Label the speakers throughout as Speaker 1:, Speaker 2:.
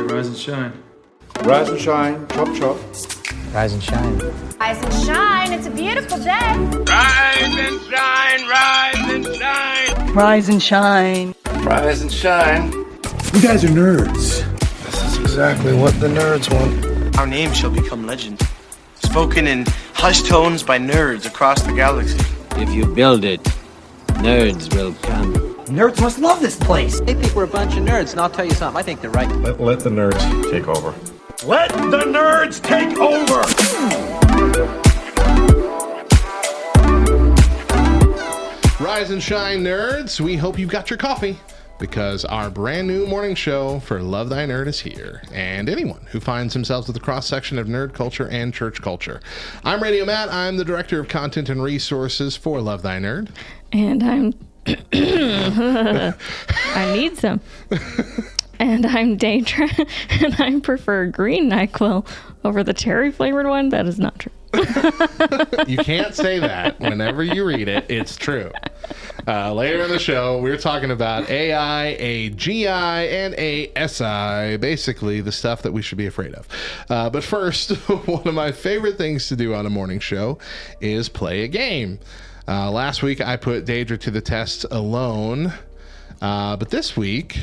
Speaker 1: rise and shine.
Speaker 2: Rise and shine, chop chop.
Speaker 3: Rise and shine.
Speaker 4: Rise and shine, it's a beautiful day.
Speaker 5: Rise and shine, rise and shine.
Speaker 3: Rise and shine.
Speaker 2: Rise and shine.
Speaker 6: You guys are nerds.
Speaker 7: This is exactly what the nerds want.
Speaker 8: Our name shall become legend, spoken in hushed tones by nerds across the galaxy.
Speaker 9: If you build it, nerds will come.
Speaker 3: Nerds must love this place.
Speaker 9: They think we're a bunch of nerds, and I'll tell you something, I think they're right.
Speaker 6: Let the nerds take over.
Speaker 7: Let the nerds take over!
Speaker 10: Rise and shine, nerds. We hope you've got your coffee, because our brand new morning show for Love Thy Nerd is here, and anyone who finds themselves with a cross-section of nerd culture and church culture. I'm Radio Matt. I'm the Director of Content and Resources for Love Thy Nerd.
Speaker 11: And I'm... I need some. And I'm Daedra, and I prefer green NyQuil over the cherry-flavored one. That is not true.
Speaker 10: You can't say that. Whenever you read it, it's true. Later in the show, we're talking about AI, AGI, and ASI. Basically, the stuff that we should be afraid of. But first, one of my favorite things to do on a morning show is play a game. Last week, I put Daedra to the test alone. But this week,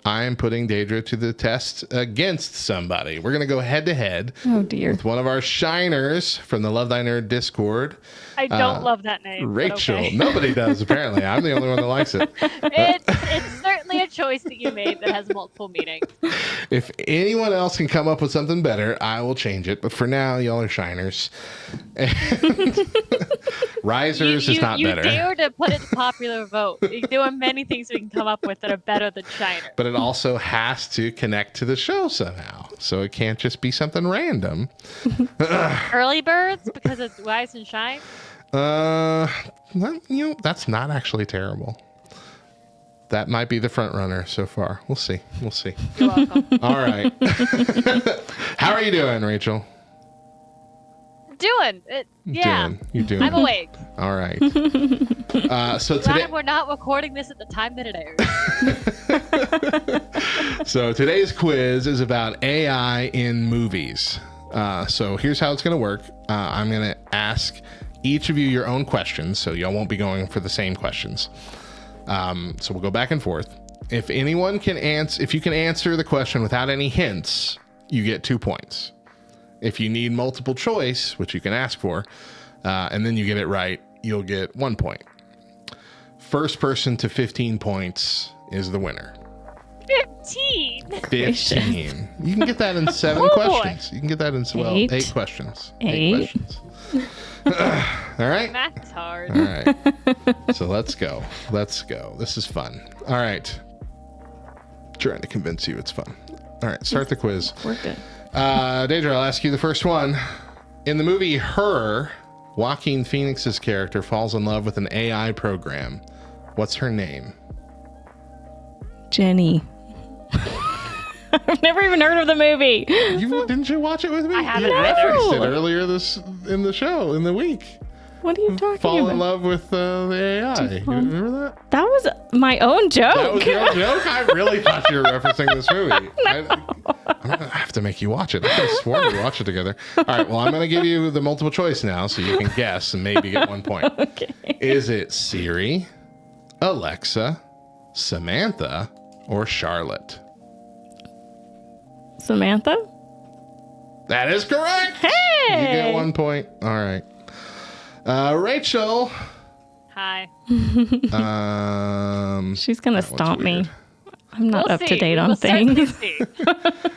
Speaker 10: I am putting Daedra to the test against somebody. We're going to go head-to-head with one of our shiners from the Love Thy Nerd Discord.
Speaker 12: I don't love that name.
Speaker 10: Rachel.
Speaker 12: Okay.
Speaker 10: Nobody does, apparently. I'm the only one that likes it.
Speaker 12: It's certainly a choice that you made that has multiple meanings.
Speaker 10: If anyone else can come up with something better, I will change it. But for now, y'all are shiners. And Risers is not better.
Speaker 12: You dare to put it to popular vote. There are many things we can come up with that are better than Shiner.
Speaker 10: But it also has to connect to the show somehow. So it can't just be something random.
Speaker 12: Early birds because it's Rise and Shine?
Speaker 10: That's not actually terrible. That might be the front runner so far. We'll see.
Speaker 12: You're welcome.
Speaker 10: All right. How are you doing, Rachel?
Speaker 12: Doing.
Speaker 10: You're doing.
Speaker 12: I'm awake.
Speaker 10: All right. So
Speaker 12: Glad
Speaker 10: today
Speaker 12: we're not recording this at the time that it airs.
Speaker 10: So today's quiz is about AI in movies. So here's how it's going to work. I'm going to ask each of you your own questions, so y'all won't be going for the same questions. So we'll go back and forth. If you can answer the question without any hints, you get 2 points. If you need multiple choice, which you can ask for, and then you get it right, you'll get 1 point. First person to 15 points is the winner. 15. You can get that in 7 questions. You can get that in 8 questions. 8 questions. All right.
Speaker 12: Math's hard.
Speaker 10: All right. So let's go. This is fun. All right. Trying to convince you it's fun. All right. Start the quiz.
Speaker 11: We're good.
Speaker 10: Daedra, I'll ask you the first one. In the movie Her, Joaquin Phoenix's character falls in love with an AI program. What's her name?
Speaker 11: Jenny. I've never even heard of the movie.
Speaker 10: Didn't you watch it with me?
Speaker 12: I haven't
Speaker 10: referenced it earlier in the week.
Speaker 11: What are you talking about?
Speaker 10: Fall in love with the AI. You remember that?
Speaker 11: That was my own joke.
Speaker 10: That was your joke? I really thought you were referencing this movie. I'm going to have to make you watch it. I could have sworn we watched it together. All right, well, I'm going to give you the multiple choice now so you can guess and maybe get 1 point.
Speaker 11: Okay.
Speaker 10: Is it Siri, Alexa, Samantha, or Charlotte?
Speaker 11: Samantha?
Speaker 10: That is correct.
Speaker 11: Hey!
Speaker 10: You get 1 point. All right. Rachel.
Speaker 12: Hi.
Speaker 11: She's going to stomp me. I'm not
Speaker 12: We'll
Speaker 11: up to
Speaker 12: see.
Speaker 11: date on
Speaker 12: We'll
Speaker 11: things.
Speaker 12: see.
Speaker 10: All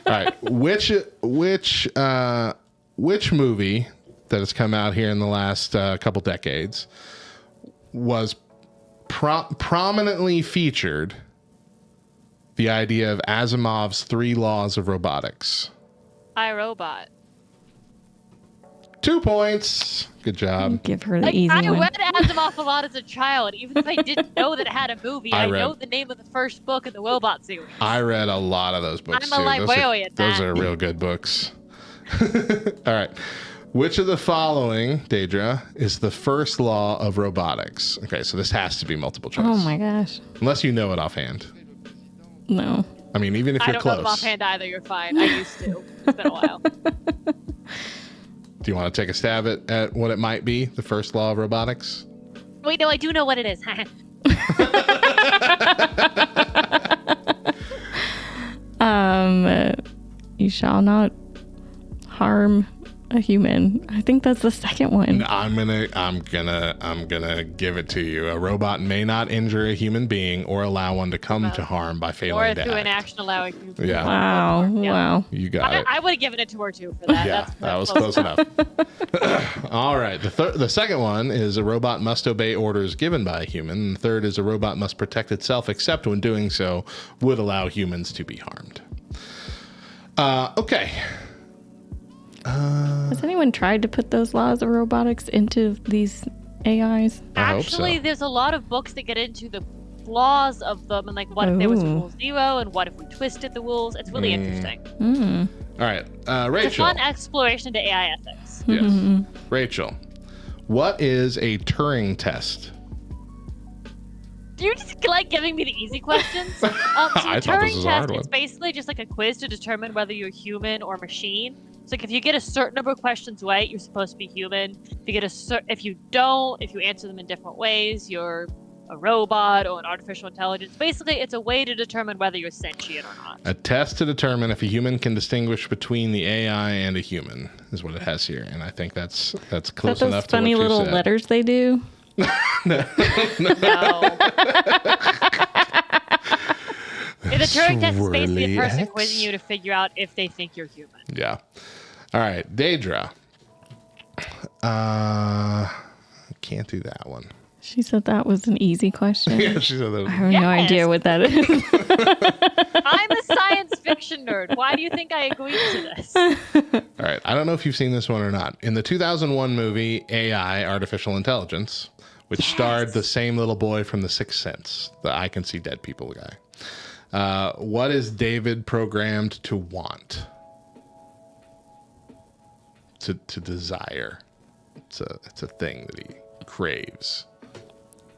Speaker 10: right. Which movie that has come out here in the last couple decades was prominently featured the idea of Asimov's 3 laws of robotics?
Speaker 12: iRobot.
Speaker 10: 2 points. Good job.
Speaker 11: Give her the easy
Speaker 12: I
Speaker 11: one.
Speaker 12: read Asimov a lot as a child. Even if I didn't know that it had a movie, I know the name of the first book in the Robot series.
Speaker 10: I read a lot of those books.
Speaker 12: I'm a librarian.
Speaker 10: Those are real good books. All right. Which of the following, Daedra, is the first law of robotics? Okay, so this has to be multiple choice.
Speaker 11: Oh my gosh.
Speaker 10: Unless you know it offhand.
Speaker 11: No.
Speaker 10: I mean, even if
Speaker 12: I
Speaker 10: you're
Speaker 12: don't
Speaker 10: close.
Speaker 12: know them offhand either. You're fine. I used to. It's been a while.
Speaker 10: Do you want to take a stab at what it might be? The first law of robotics?
Speaker 12: Wait, no, I do know what it is.
Speaker 11: You shall not harm a human. I think that's the second one.
Speaker 10: I'm gonna give it to you. A robot may not injure a human being or allow one to come to harm by failing to
Speaker 12: Or through an
Speaker 10: act.
Speaker 12: action allowing you to
Speaker 10: Yeah.
Speaker 11: Wow.
Speaker 12: Yeah.
Speaker 11: Wow.
Speaker 10: You got it.
Speaker 12: I would have given it to her too for that.
Speaker 10: Yeah, that was close enough. All right. The second one is a robot must obey orders given by a human. And the third is a robot must protect itself, except when doing so would allow humans to be harmed. Okay.
Speaker 11: Has anyone tried to put those laws of robotics into these AIs?
Speaker 10: I hope so.
Speaker 12: Actually, there's a lot of books that get into the flaws of them and like what if there was a rule 0 and what if we twisted the rules. It's really interesting.
Speaker 10: All right.
Speaker 12: It's a
Speaker 10: Rachel.
Speaker 12: fun exploration into AI ethics.
Speaker 10: Yes. Rachel, what is a Turing test?
Speaker 12: Do you just like giving me the easy questions? So
Speaker 10: I
Speaker 12: the
Speaker 10: thought this
Speaker 12: Turing
Speaker 10: was a hard
Speaker 12: test
Speaker 10: one.
Speaker 12: is basically just like a quiz to determine whether you're human or machine. So like if you get a certain number of questions right, you're supposed to be human. If you don't, if you answer them in different ways, you're a robot or an artificial intelligence. Basically, it's a way to determine whether you're sentient or not.
Speaker 10: A test to determine if a human can distinguish between the AI and a human is what it has here, and I think that's close
Speaker 11: Is that those
Speaker 10: enough to
Speaker 11: funny
Speaker 10: what you
Speaker 11: little
Speaker 10: said.
Speaker 11: letters they do?
Speaker 12: No. The Turing test is basically a
Speaker 10: Swirly
Speaker 12: person
Speaker 10: X.
Speaker 12: quizzing you to figure out if they think you're human.
Speaker 10: Yeah. All right, Daedra. Can't do that one.
Speaker 11: She said that was an easy question.
Speaker 10: Yeah, she said that.
Speaker 11: I have no idea what that is.
Speaker 12: I'm a science fiction nerd. Why do you think I agreed to this?
Speaker 10: All right, I don't know if you've seen this one or not. In the 2001 movie AI, Artificial Intelligence, which starred the same little boy from The Sixth Sense, the I Can See Dead People guy. What is David programmed to want? To desire. It's a thing that he craves.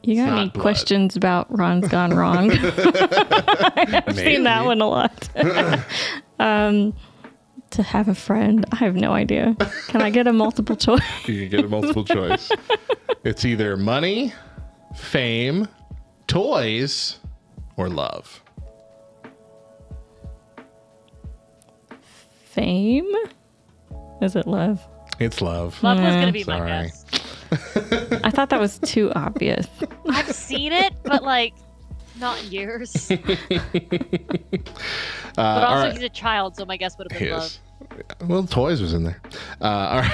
Speaker 11: You got
Speaker 10: Not
Speaker 11: any
Speaker 10: blood.
Speaker 11: questions about Ron's Gone Wrong? I've seen that one a lot. To have a friend. I have no idea. Can I get a multiple choice?
Speaker 10: You can get a multiple choice. It's either money, fame, toys, or love.
Speaker 11: Fame? Is it love?
Speaker 10: It's love.
Speaker 12: Love was going to be my
Speaker 10: Sorry.
Speaker 12: guess.
Speaker 11: I thought that was too obvious.
Speaker 12: I've seen it, but like, not in years. But
Speaker 10: all
Speaker 12: also,
Speaker 10: right.
Speaker 12: he's a child, so my guess would have
Speaker 10: He
Speaker 12: been
Speaker 10: is.
Speaker 12: love.
Speaker 10: Well, toys was in there. All right.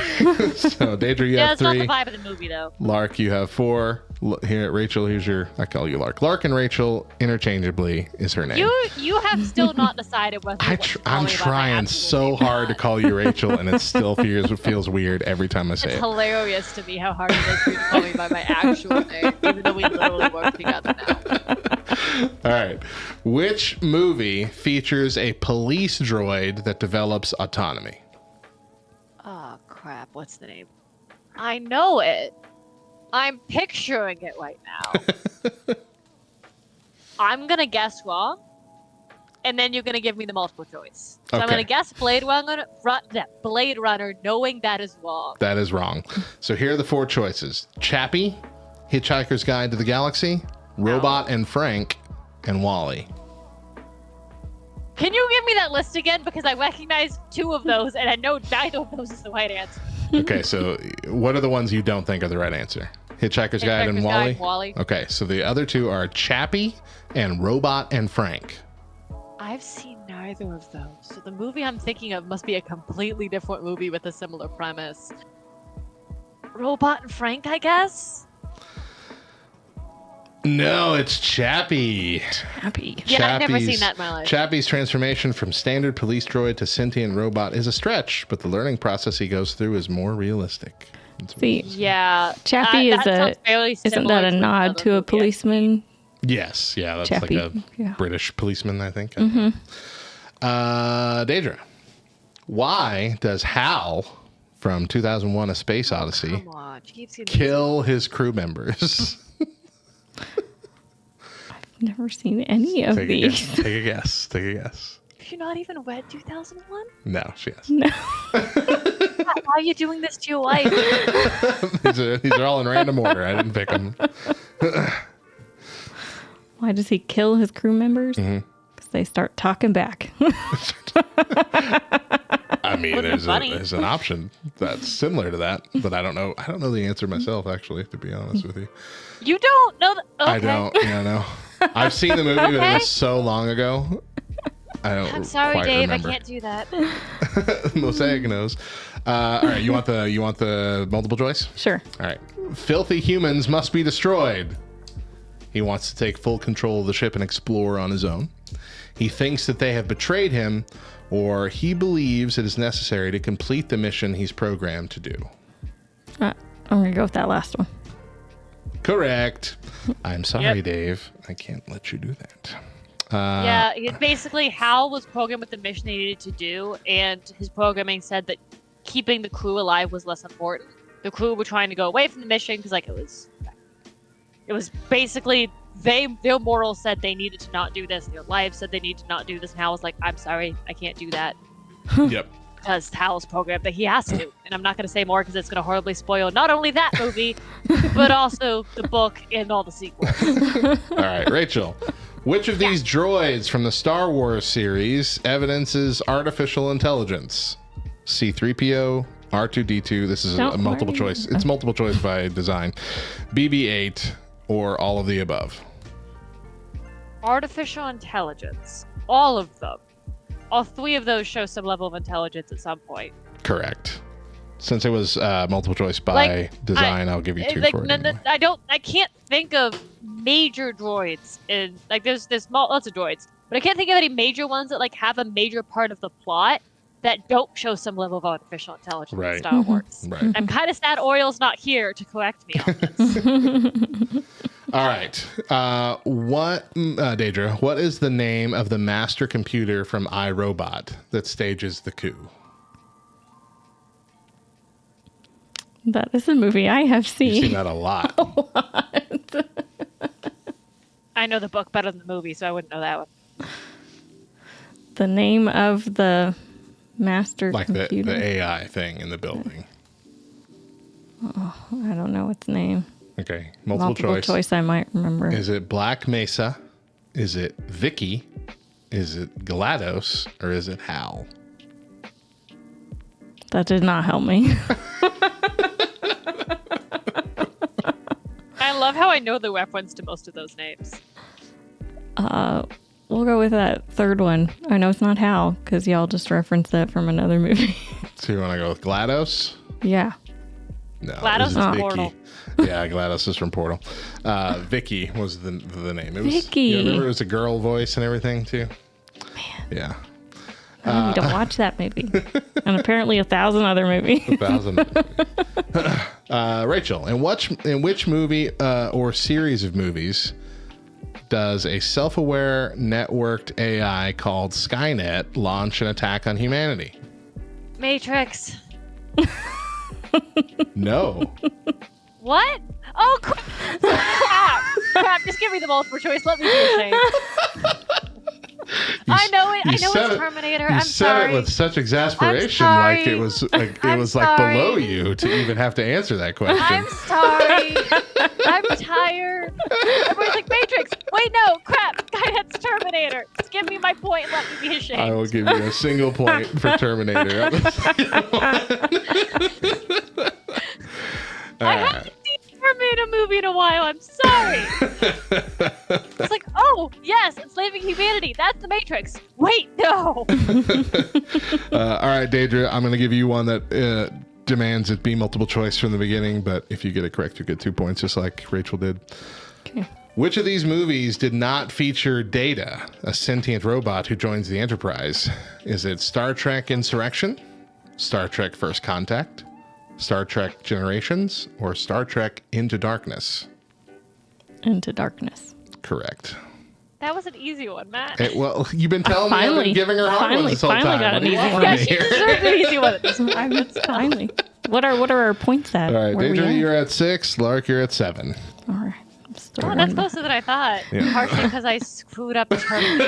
Speaker 10: So, Daedra, you
Speaker 12: Yeah,
Speaker 10: have
Speaker 12: it's not
Speaker 10: 3.
Speaker 12: the vibe of the movie, though.
Speaker 10: Lark, you have 4. Here, Rachel, here's your... I call you Lark. Lark and Rachel, interchangeably, is her name.
Speaker 12: You have still not decided whether you want to call
Speaker 10: I'm
Speaker 12: me by my
Speaker 10: trying
Speaker 12: actual
Speaker 10: so
Speaker 12: name or
Speaker 10: hard to
Speaker 12: not.
Speaker 10: call you Rachel, and it still feels weird every time I say
Speaker 12: It's
Speaker 10: it.
Speaker 12: hilarious to me how hard it is for you to call me by my actual name, even though we literally work together now.
Speaker 10: All right. Which movie features a police droid that develops autonomy?
Speaker 12: Oh, crap. What's the name? I know it. I'm picturing it right now. I'm going to guess wrong, and then you're going to give me the multiple choice. So I'm
Speaker 10: Okay.
Speaker 12: going to guess Blade Runner, knowing that is wrong.
Speaker 10: That is wrong. So here are the 4 choices. Chappie, Hitchhiker's Guide to the Galaxy, Robot and Frank, and Wall-E.
Speaker 12: Can you give me that list again? Because I recognize 2 of those, and I know neither of those is the right answer.
Speaker 10: Okay, so what are the ones you don't think are the right answer? Hitchhiker's Guide and
Speaker 12: Hitchhiker's Guide
Speaker 10: Wall-E?
Speaker 12: and Wall-E.
Speaker 10: Okay, so the other 2 are Chappie and Robot and Frank.
Speaker 12: I've seen neither of those. So the movie I'm thinking of must be a completely different movie with a similar premise. Robot and Frank, I guess?
Speaker 10: No, it's Chappie.
Speaker 11: Happy.
Speaker 12: Yeah, I've never seen that in my life.
Speaker 10: Chappie's transformation from standard police droid to sentient robot is a stretch, but the learning process he goes through is more realistic. That's what
Speaker 11: See,
Speaker 10: it says.
Speaker 12: Yeah.
Speaker 11: Chappie
Speaker 12: that
Speaker 11: is
Speaker 12: sounds fairly
Speaker 11: isn't
Speaker 12: similar
Speaker 11: that a
Speaker 12: to
Speaker 11: nod
Speaker 12: another
Speaker 11: to a
Speaker 12: movie I've
Speaker 11: policeman?
Speaker 10: Yes, yeah, that's
Speaker 11: Chappie,
Speaker 10: like a
Speaker 11: yeah.
Speaker 10: British policeman, I think. Daedra, why does Hal from 2001: A Space Odyssey
Speaker 12: seen. Come on, she keeps getting
Speaker 10: kill his crew members?
Speaker 11: Never seen any of these.
Speaker 10: Take a guess. Take a guess.
Speaker 12: Have you not even read 2001?
Speaker 10: No, she has.
Speaker 11: No.
Speaker 12: Why are you doing this to your wife?
Speaker 10: these are all in random order. I didn't pick them.
Speaker 11: Why does he kill his crew members? Because they start talking back.
Speaker 10: I mean, there's an option that's similar to that, but I don't know. I don't know the answer myself, actually, to be honest with you.
Speaker 12: You don't know okay.
Speaker 10: I don't. Yeah, no. I've seen the movie, but it was so long ago. I'm
Speaker 12: sorry,
Speaker 10: quite
Speaker 12: Dave.
Speaker 10: remember.
Speaker 12: I can't do that.
Speaker 10: Mosaic knows. All right, you want the multiple choice?
Speaker 11: Sure.
Speaker 10: All right. Filthy humans must be destroyed. He wants to take full control of the ship and explore on his own. He thinks that they have betrayed him, or he believes it is necessary to complete the mission he's programmed to do.
Speaker 11: I'm going to go with that last one.
Speaker 10: Correct. I'm sorry,
Speaker 12: Yep.
Speaker 10: Dave. I can't let you do that.
Speaker 12: Yeah, basically Hal was programmed with the mission he needed to do, and his programming said that keeping the crew alive was less important. The crew were trying to go away from the mission because, like, it was basically their morals said they needed to not do this. Their lives said they needed to not do this. And Hal was like, "I'm sorry, I can't do that."
Speaker 10: Yep.
Speaker 12: Because Hal's programmed that he has to, and I'm not going to say more because it's going to horribly spoil not only that movie, but also the book and all the sequels.
Speaker 10: All right, Rachel. Which of these droids from the Star Wars series evidences artificial intelligence? C-3PO, R2-D2. This is a multiple choice. It's multiple choice by design. BB-8 or all of the above.
Speaker 12: Artificial intelligence. All of them. All three of those show some level of intelligence at some point.
Speaker 10: Correct. Since it was multiple choice by design, I'll give you two for it. Anyway.
Speaker 12: I can't think of major droids in there's lots of droids, but I can't think of any major ones that have a major part of the plot that don't show some level of artificial intelligence in Star Wars.
Speaker 10: Right.
Speaker 12: I'm kind of sad Oriel's not here to correct me on this.
Speaker 10: All right. Daedra, what is the name of the master computer from iRobot that stages the coup?
Speaker 11: That is a movie I have seen.
Speaker 10: You've seen that a lot.
Speaker 12: I know the book better than the movie, so I wouldn't know that one.
Speaker 11: The name of the master computer?
Speaker 10: the AI thing in the building.
Speaker 11: Oh, I don't know its name.
Speaker 10: Okay, multiple choice.
Speaker 11: I might remember.
Speaker 10: Is it Black Mesa? Is it Vicky? Is it GLaDOS? Or is it Hal?
Speaker 11: That did not help me.
Speaker 12: I love how I know the reference to most of those names.
Speaker 11: We'll go with that third one. I know it's not Hal, because y'all just referenced that from another movie.
Speaker 10: So you want to go with GLaDOS?
Speaker 11: Yeah.
Speaker 10: No,
Speaker 12: GLaDOS is
Speaker 10: Vicky.
Speaker 12: Portal.
Speaker 10: Yeah, GLaDOS is from Portal. Vicky was the name. It was,
Speaker 11: Vicky.
Speaker 10: You remember it was a girl voice and everything too?
Speaker 11: Man.
Speaker 10: Yeah.
Speaker 11: I need to watch that movie. And apparently 1,000 other movies.
Speaker 10: 1,000. Rachel, in which movie or series of movies does a self-aware networked AI called Skynet launch an attack on humanity?
Speaker 12: Matrix.
Speaker 10: No.
Speaker 12: What? Oh, crap. Just give me the multiple choice. Let me be ashamed. I know it. I know it's Terminator. I'm sorry.
Speaker 10: You said it with such exasperation, like it was like below you to even have to answer that question.
Speaker 12: I'm sorry. I'm tired. Everybody's like Matrix. Wait, no, crap. Skynet's Terminator. Just give me my point and let me be ashamed.
Speaker 10: I will give you a single point for Terminator.
Speaker 12: I haven't seen a Terminator movie in a while. I'm sorry. It's like, oh, yes, enslaving humanity. That's the Matrix. Wait, no.
Speaker 10: All right, Daedra, I'm going to give you one that demands it be multiple choice from the beginning, but if you get it correct, you get 2 points, just like Rachel did.
Speaker 11: Okay.
Speaker 10: Which of these movies did not feature Data, a sentient robot who joins the Enterprise? Is it Star Trek Insurrection, Star Trek First Contact, Star Trek Generations, or Star Trek Into Darkness?
Speaker 11: Into Darkness.
Speaker 10: Correct.
Speaker 12: That was an easy one, Matt.
Speaker 10: Well, you've been telling me I've been giving her hard ones this whole time.
Speaker 11: Finally got an easy one.
Speaker 12: Yeah, she deserved an easy one.
Speaker 11: Finally. What are our points at?
Speaker 10: All right,
Speaker 11: Where
Speaker 10: Daedra,
Speaker 11: we at?
Speaker 10: you're at 6. Lark, you're at 7.
Speaker 11: All right.
Speaker 12: Oh, that's closer than I thought.
Speaker 10: Yeah.
Speaker 12: Partially because I screwed up the term.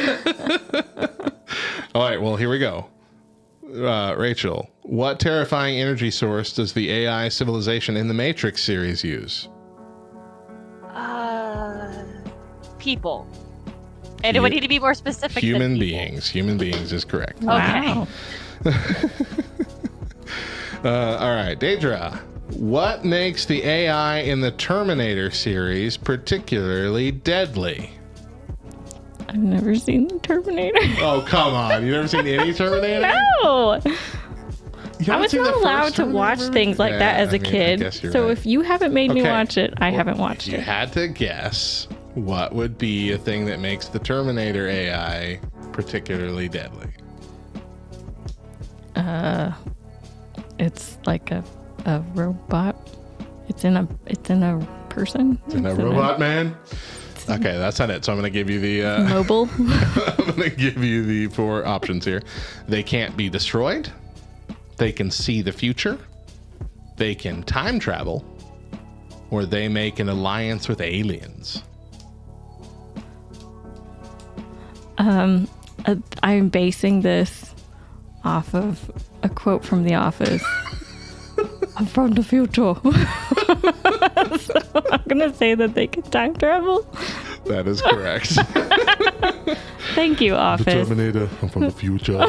Speaker 10: All right, well, here we go. Rachel, what terrifying energy source does the AI civilization in the Matrix series use?
Speaker 12: People. And it would need to be more specific.
Speaker 10: Human
Speaker 12: than
Speaker 10: beings. Human beings is correct.
Speaker 11: Wow.
Speaker 10: All right, Daedra, what makes the AI in the Terminator series particularly deadly?
Speaker 11: I've never seen the Terminator.
Speaker 10: Oh, come on. You've never seen any Terminator?
Speaker 11: No.
Speaker 10: You
Speaker 11: I
Speaker 10: haven't
Speaker 11: was
Speaker 10: seen the
Speaker 11: not
Speaker 10: first
Speaker 11: allowed to
Speaker 10: Terminator
Speaker 11: watch
Speaker 10: movie?
Speaker 11: things like that as a
Speaker 10: I
Speaker 11: kid.
Speaker 10: guess you're
Speaker 11: So
Speaker 10: right.
Speaker 11: if you haven't made me
Speaker 10: Okay.
Speaker 11: watch it, I haven't watched
Speaker 10: If you
Speaker 11: it.
Speaker 10: had to guess, what would be a thing that makes the Terminator AI particularly deadly?
Speaker 11: It's like a robot. It's in a person.
Speaker 10: Isn't that Robot Man? Okay, that's not it. So I'm going to give you the
Speaker 11: Mobile.
Speaker 10: I'm going to give you the 4 options here. They can't be destroyed. They can see the future. They can time travel. Or they make an alliance with aliens.
Speaker 11: I'm basing this off of a quote from The Office. I'm from the future. So I'm gonna say that they can time travel.
Speaker 10: That is correct.
Speaker 11: Thank you, Office.
Speaker 10: Terminator. I'm from the future.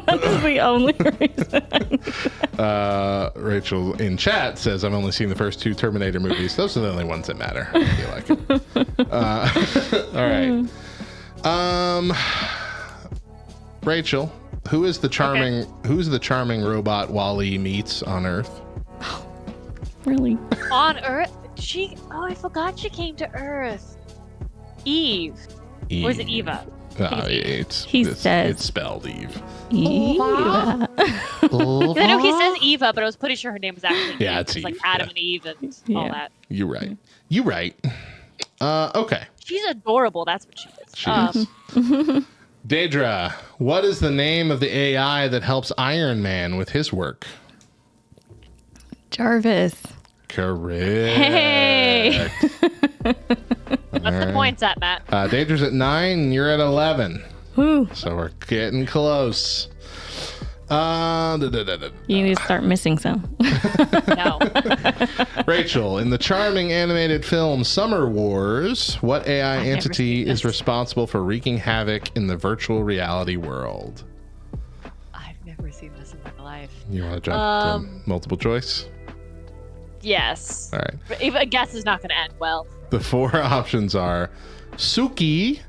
Speaker 11: That's the only reason.
Speaker 10: Rachel in chat says, I've only seen the first 2 Terminator movies. Those are the only ones that matter, I feel like. All right. Rachel, who's the charming robot Wall-E meets on Earth?
Speaker 11: Really?
Speaker 12: On Earth? I forgot she came to Earth. Eve. Or is it Eva?
Speaker 11: It's dead.
Speaker 10: It's spelled Eve.
Speaker 11: Eva.
Speaker 12: I know he says Eva, but I was pretty sure her name was actually
Speaker 10: Yeah,
Speaker 12: Eve.
Speaker 10: it's
Speaker 12: Like
Speaker 10: Eve,
Speaker 12: Adam
Speaker 10: yeah.
Speaker 12: and Eve and all
Speaker 11: Yeah.
Speaker 12: that.
Speaker 10: You're right. You're right. Okay.
Speaker 12: She's adorable. That's what she is.
Speaker 10: She is. Daedra, what is the name of the AI that helps Iron Man with his work?
Speaker 11: Jarvis.
Speaker 10: Correct.
Speaker 11: Hey.
Speaker 12: What's the points at, Matt?
Speaker 10: Daedra's at 9, and you're at 11.
Speaker 11: Woo.
Speaker 10: So we're getting close.
Speaker 11: You need to start missing some.
Speaker 12: No.
Speaker 10: Rachel, in the charming animated film Summer Wars, what AI
Speaker 12: I've never
Speaker 10: entity
Speaker 12: seen
Speaker 10: is
Speaker 12: this.
Speaker 10: responsible for wreaking havoc in the virtual reality world?
Speaker 12: I've never seen this in my life.
Speaker 10: You want to jump to multiple choice?
Speaker 12: Yes.
Speaker 10: All right.
Speaker 12: But even a guess is not going to end well.
Speaker 10: The 4 options are Suki,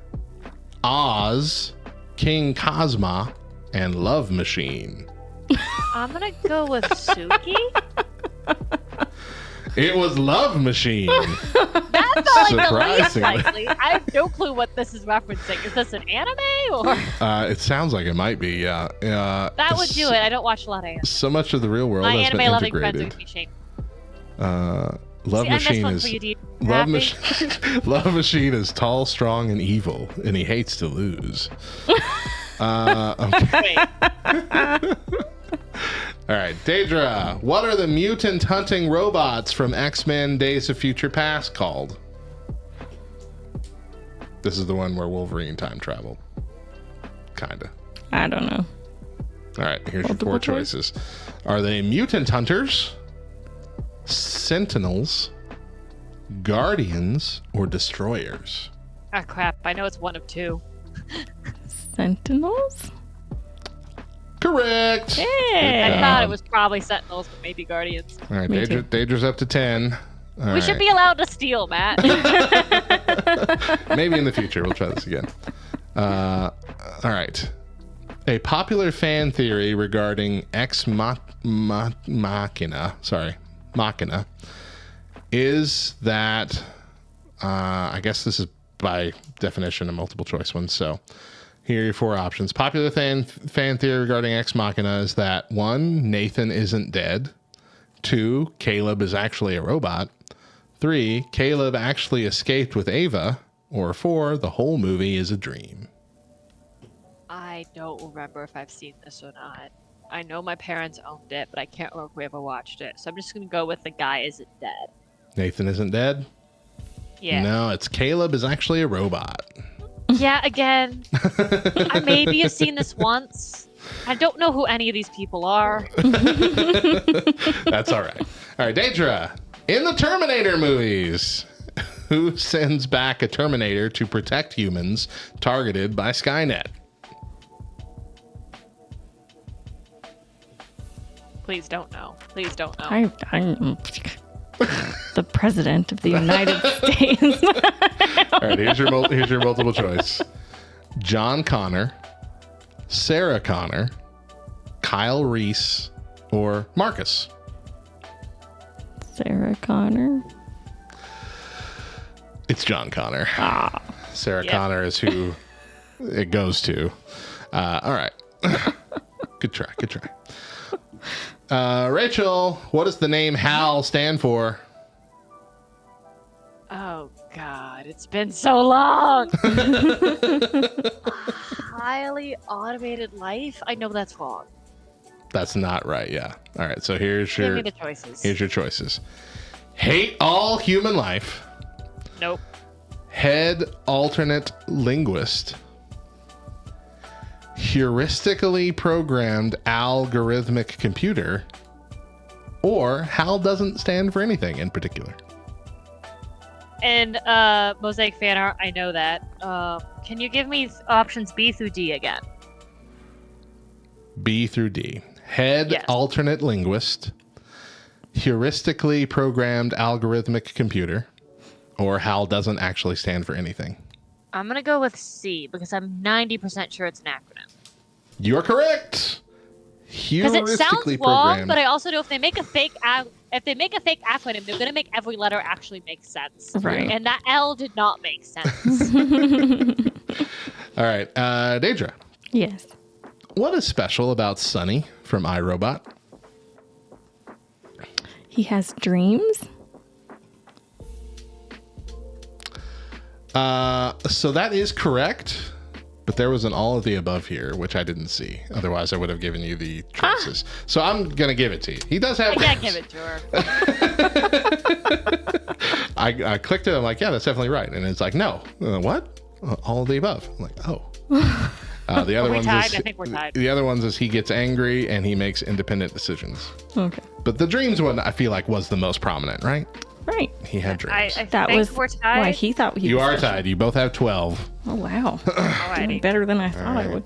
Speaker 10: Oz, King Cosma, and Love Machine.
Speaker 12: I'm going to go with Suki.
Speaker 10: It was Love Machine.
Speaker 12: That's not like the least
Speaker 10: Surprisingly.
Speaker 12: likely. I have no clue what this is referencing. Is this an anime or?
Speaker 10: It sounds like it might be, yeah.
Speaker 12: That would do it. I don't watch a lot of anime.
Speaker 10: So much of the real world
Speaker 12: My
Speaker 10: has been
Speaker 12: anime loving friends are
Speaker 10: integrated.
Speaker 12: going to be shamed.
Speaker 10: Love
Speaker 12: See, I missed
Speaker 10: Machine
Speaker 12: one
Speaker 10: is
Speaker 12: for you, Dee.
Speaker 10: Love
Speaker 12: Happy?
Speaker 10: Machine. Love Machine is tall, strong, and evil, and he hates to lose. Okay.
Speaker 12: Wait.
Speaker 10: All right, Daedra, what are the mutant hunting robots from X-Men Days of Future Past called? This is the one where Wolverine time traveled. Kinda.
Speaker 11: I don't know.
Speaker 10: All right, here's
Speaker 11: Multiple
Speaker 10: your 4
Speaker 11: choice?
Speaker 10: choices. Are they mutant hunters, sentinels, guardians, or destroyers?
Speaker 12: Ah, crap. I know it's one of 2.
Speaker 11: Sentinels?
Speaker 10: Correct.
Speaker 11: Hey.
Speaker 12: I thought it was probably Sentinels, but maybe Guardians.
Speaker 10: All right,
Speaker 11: Me too.
Speaker 10: Daedra's up to 10. All
Speaker 12: We should be allowed to steal, Matt.
Speaker 10: Maybe in the future. We'll try this again. All right. A popular fan theory regarding Machina is that, I guess this is by definition a multiple choice one. So here are your 4 options. Popular fan theory regarding Ex Machina is that 1, Nathan isn't dead. 2, Caleb is actually a robot. 3, Caleb actually escaped with Ava. Or 4, the whole movie is a dream.
Speaker 12: I don't remember if I've seen this or not. I know my parents owned it, but I can't remember if we ever watched it. So I'm just going to go with the guy isn't dead.
Speaker 10: Nathan isn't dead?
Speaker 12: Yeah.
Speaker 10: No, it's Caleb is actually a robot.
Speaker 12: Yeah, again. I maybe have seen this once. I don't know who any of these people are.
Speaker 10: That's all right. All right, Daedra. In the Terminator movies, who sends back a Terminator to protect humans targeted by Skynet?
Speaker 12: Please don't know. Please don't know.
Speaker 11: I'm the president of the United States.
Speaker 10: All right, here's your multiple choice. John Connor, Sarah Connor, Kyle Reese, or Marcus?
Speaker 11: Sarah Connor.
Speaker 10: It's John Connor. Sarah Connor is who it goes to. All right. Good try. Rachel, what does the name HAL stand for?
Speaker 12: Oh, God. It's been so long. Highly automated life? I know that's wrong.
Speaker 10: That's not right, yeah. All right, so
Speaker 12: Give me the choices.
Speaker 10: Here's your choices. Hate all human life.
Speaker 12: Nope.
Speaker 10: Head alternate linguist. Heuristically programmed algorithmic computer. Or HAL doesn't stand for anything in particular.
Speaker 12: And Mosaic fan art, I know that. Can you give me options B through D again?
Speaker 10: B through D. Head alternate linguist, heuristically programmed algorithmic computer, or HAL doesn't actually stand for anything.
Speaker 12: I'm going to go with C because I'm 90% sure it's an acronym.
Speaker 10: You're correct.
Speaker 12: Because it sounds long, but I also know if they make a fake acronym, they're going to make every letter actually make sense.
Speaker 11: Right.
Speaker 12: And that L did not make sense.
Speaker 10: All right. Daedra.
Speaker 11: Yes.
Speaker 10: What is special about Sonny from iRobot?
Speaker 11: He has dreams.
Speaker 10: So that is correct, but there was an all of the above here, which I didn't see. Otherwise, I would have given you the choices. So I'm going to give it to you. He does have
Speaker 12: I
Speaker 10: dreams.
Speaker 12: can't give it to her.
Speaker 10: I clicked it. I'm like, yeah, that's definitely right. And it's like, no. What? All of the above. I'm like, oh. The other ones
Speaker 12: tied? I think we're tied.
Speaker 10: The other ones is he gets angry and he makes independent decisions.
Speaker 11: Okay.
Speaker 10: But the dreams one, I feel like, was the most prominent, right?
Speaker 11: Right.
Speaker 10: He had dreams.
Speaker 12: I
Speaker 11: That
Speaker 12: think
Speaker 11: was
Speaker 12: we're tied.
Speaker 11: why he thought he
Speaker 10: You
Speaker 11: was
Speaker 10: are
Speaker 11: special.
Speaker 10: tied. You both have 12.
Speaker 11: Oh, wow. Doing
Speaker 12: Alrighty.
Speaker 11: better than I thought I would.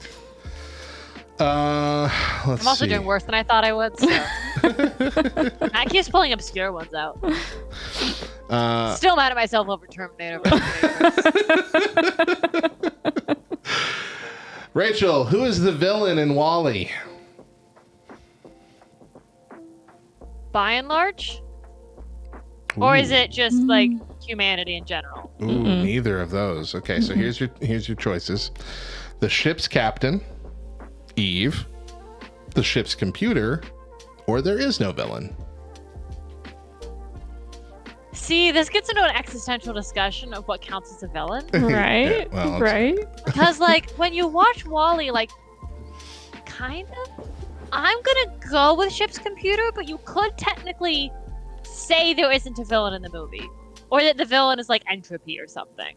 Speaker 10: Let's
Speaker 12: I'm also
Speaker 10: see.
Speaker 12: doing worse than I thought I would. So. I keep pulling obscure ones out. Still mad at myself over Terminator.
Speaker 10: Rachel, who is the villain in WALL-E?
Speaker 12: By and large? Or is it just like humanity in general?
Speaker 10: Ooh, neither of those. Okay, so here's your choices. The ship's captain, Eve, the ship's computer, or there is no villain.
Speaker 12: See, this gets into an existential discussion of what counts as a villain.
Speaker 11: Right?
Speaker 10: Yeah, well,
Speaker 11: right?
Speaker 12: Because, like, when you watch WALL-E, like, kind of, I'm gonna go with ship's computer, but you could technically say there isn't a villain in the movie. Or that the villain is, like, entropy or something.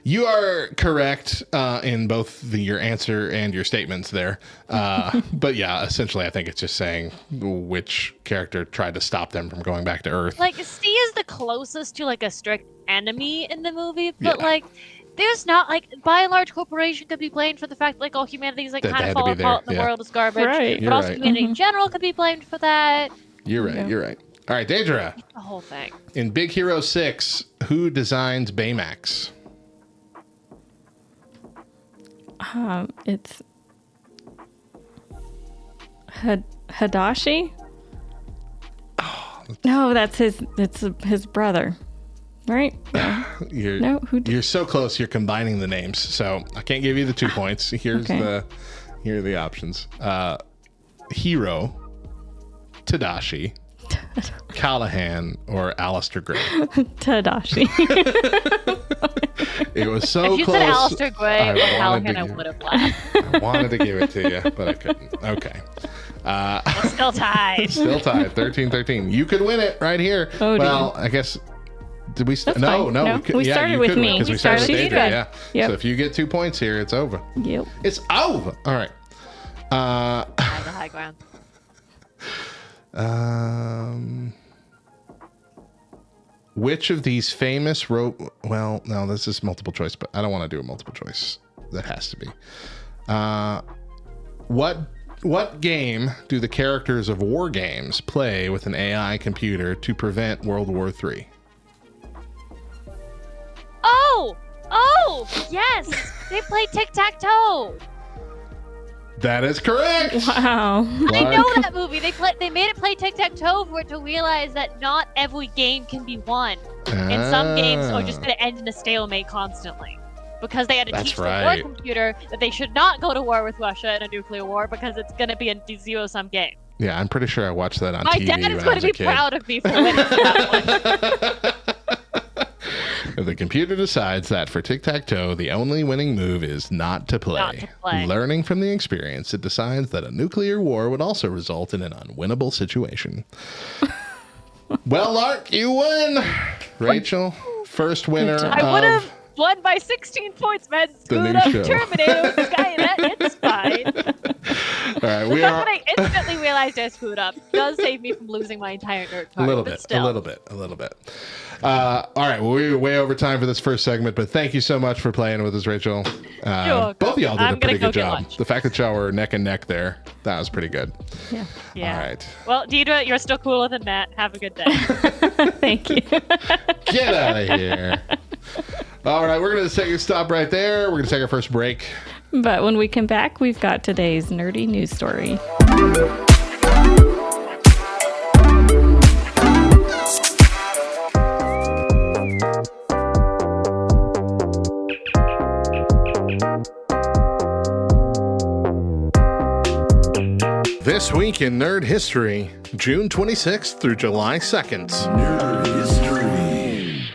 Speaker 10: You are correct in both your answer and your statements there. But yeah, essentially, I think it's just saying which character tried to stop them from going back to Earth.
Speaker 12: Like, C is the closest to, like, a strict enemy in the movie, but, like, there's not, like, by and large, corporation could be blamed for the fact, like, all humanity's, like,
Speaker 10: That
Speaker 12: kind
Speaker 10: they
Speaker 12: of
Speaker 10: had to
Speaker 12: falling
Speaker 10: be
Speaker 12: apart
Speaker 10: there,
Speaker 12: and the world is garbage.
Speaker 11: Right.
Speaker 12: But
Speaker 10: You're
Speaker 12: also
Speaker 10: right.
Speaker 12: humanity in general could be blamed for that.
Speaker 10: You're right. You're right. All right, Daedra.
Speaker 12: The whole thing.
Speaker 10: In Big Hero 6, who designs Baymax?
Speaker 11: It's Hadashi. No, that's his brother, right?
Speaker 10: You're so close. You're combining the names, so I can't give you the 2 points. Here are the options: Hero, Tadashi, Callahan, or Alistair Gray.
Speaker 11: Tadashi.
Speaker 10: It was so
Speaker 12: if you
Speaker 10: close.
Speaker 12: said Alistair Gray or
Speaker 10: I
Speaker 12: Callahan, I would have laughed.
Speaker 10: I wanted to give it to you, but I couldn't. Okay.
Speaker 12: It's still tied.
Speaker 10: Still tied, 13-13. You could win it right here.
Speaker 11: Oh,
Speaker 10: well, I guess Did we?
Speaker 11: That's
Speaker 10: No.
Speaker 11: fine. We started with me.
Speaker 10: Because we started with
Speaker 11: She's
Speaker 10: Adrian.
Speaker 11: good.
Speaker 10: Yeah.
Speaker 11: Yep.
Speaker 10: So if you get 2 points here, it's over.
Speaker 11: Yep.
Speaker 10: It's over. All right.
Speaker 12: I have the high ground.
Speaker 10: Which of these famous well, no, this is multiple choice, but I don't want to do a multiple choice. That has to be. What game do the characters of war games play with an AI computer to prevent World War III?
Speaker 12: Oh, yes. They play tic-tac-toe.
Speaker 10: That is correct.
Speaker 11: Wow.
Speaker 12: I know that movie. They made it play tic-tac-toe for it to realize that not every game can be won. And some games are just going to end in a stalemate constantly. Because they had to teach the war computer that they should not go to war with Russia in a nuclear war because it's going to be a zero-sum game.
Speaker 10: Yeah, I'm pretty sure I watched that on
Speaker 12: My
Speaker 10: TV.
Speaker 12: dad is going to be proud of me for winning that one.
Speaker 10: If the computer decides that for tic-tac-toe, the only winning move is not to play.
Speaker 12: Not to play.
Speaker 10: Learning from the experience, it decides that a nuclear war would also result in an unwinnable situation. Well, Lark, you win. Rachel, first winner
Speaker 12: I would have won by 16 points, man. Screwed up Terminator with Skynet. It's fine.
Speaker 10: All right,
Speaker 12: The fact that I instantly realized I screwed up does save me from losing my entire nerd card.
Speaker 10: A little bit. All right, well, we're way over time for this first segment, but thank you so much for playing with us, Rachel.
Speaker 12: Sure.
Speaker 10: Both of y'all did a pretty good
Speaker 12: get
Speaker 10: job.
Speaker 12: lunch.
Speaker 10: The fact that y'all were neck and neck there, that was pretty good.
Speaker 11: Yeah.
Speaker 10: All right.
Speaker 12: Well, Deidre, you're still cooler than Matt. Have a good day.
Speaker 11: Thank you.
Speaker 10: Get out of here. All right, we're going to take a stop right there. We're going to take our first break.
Speaker 11: But when we come back, we've got today's nerdy news story.
Speaker 10: This week in Nerd History, June 26th through July 2nd.
Speaker 6: Nerd history.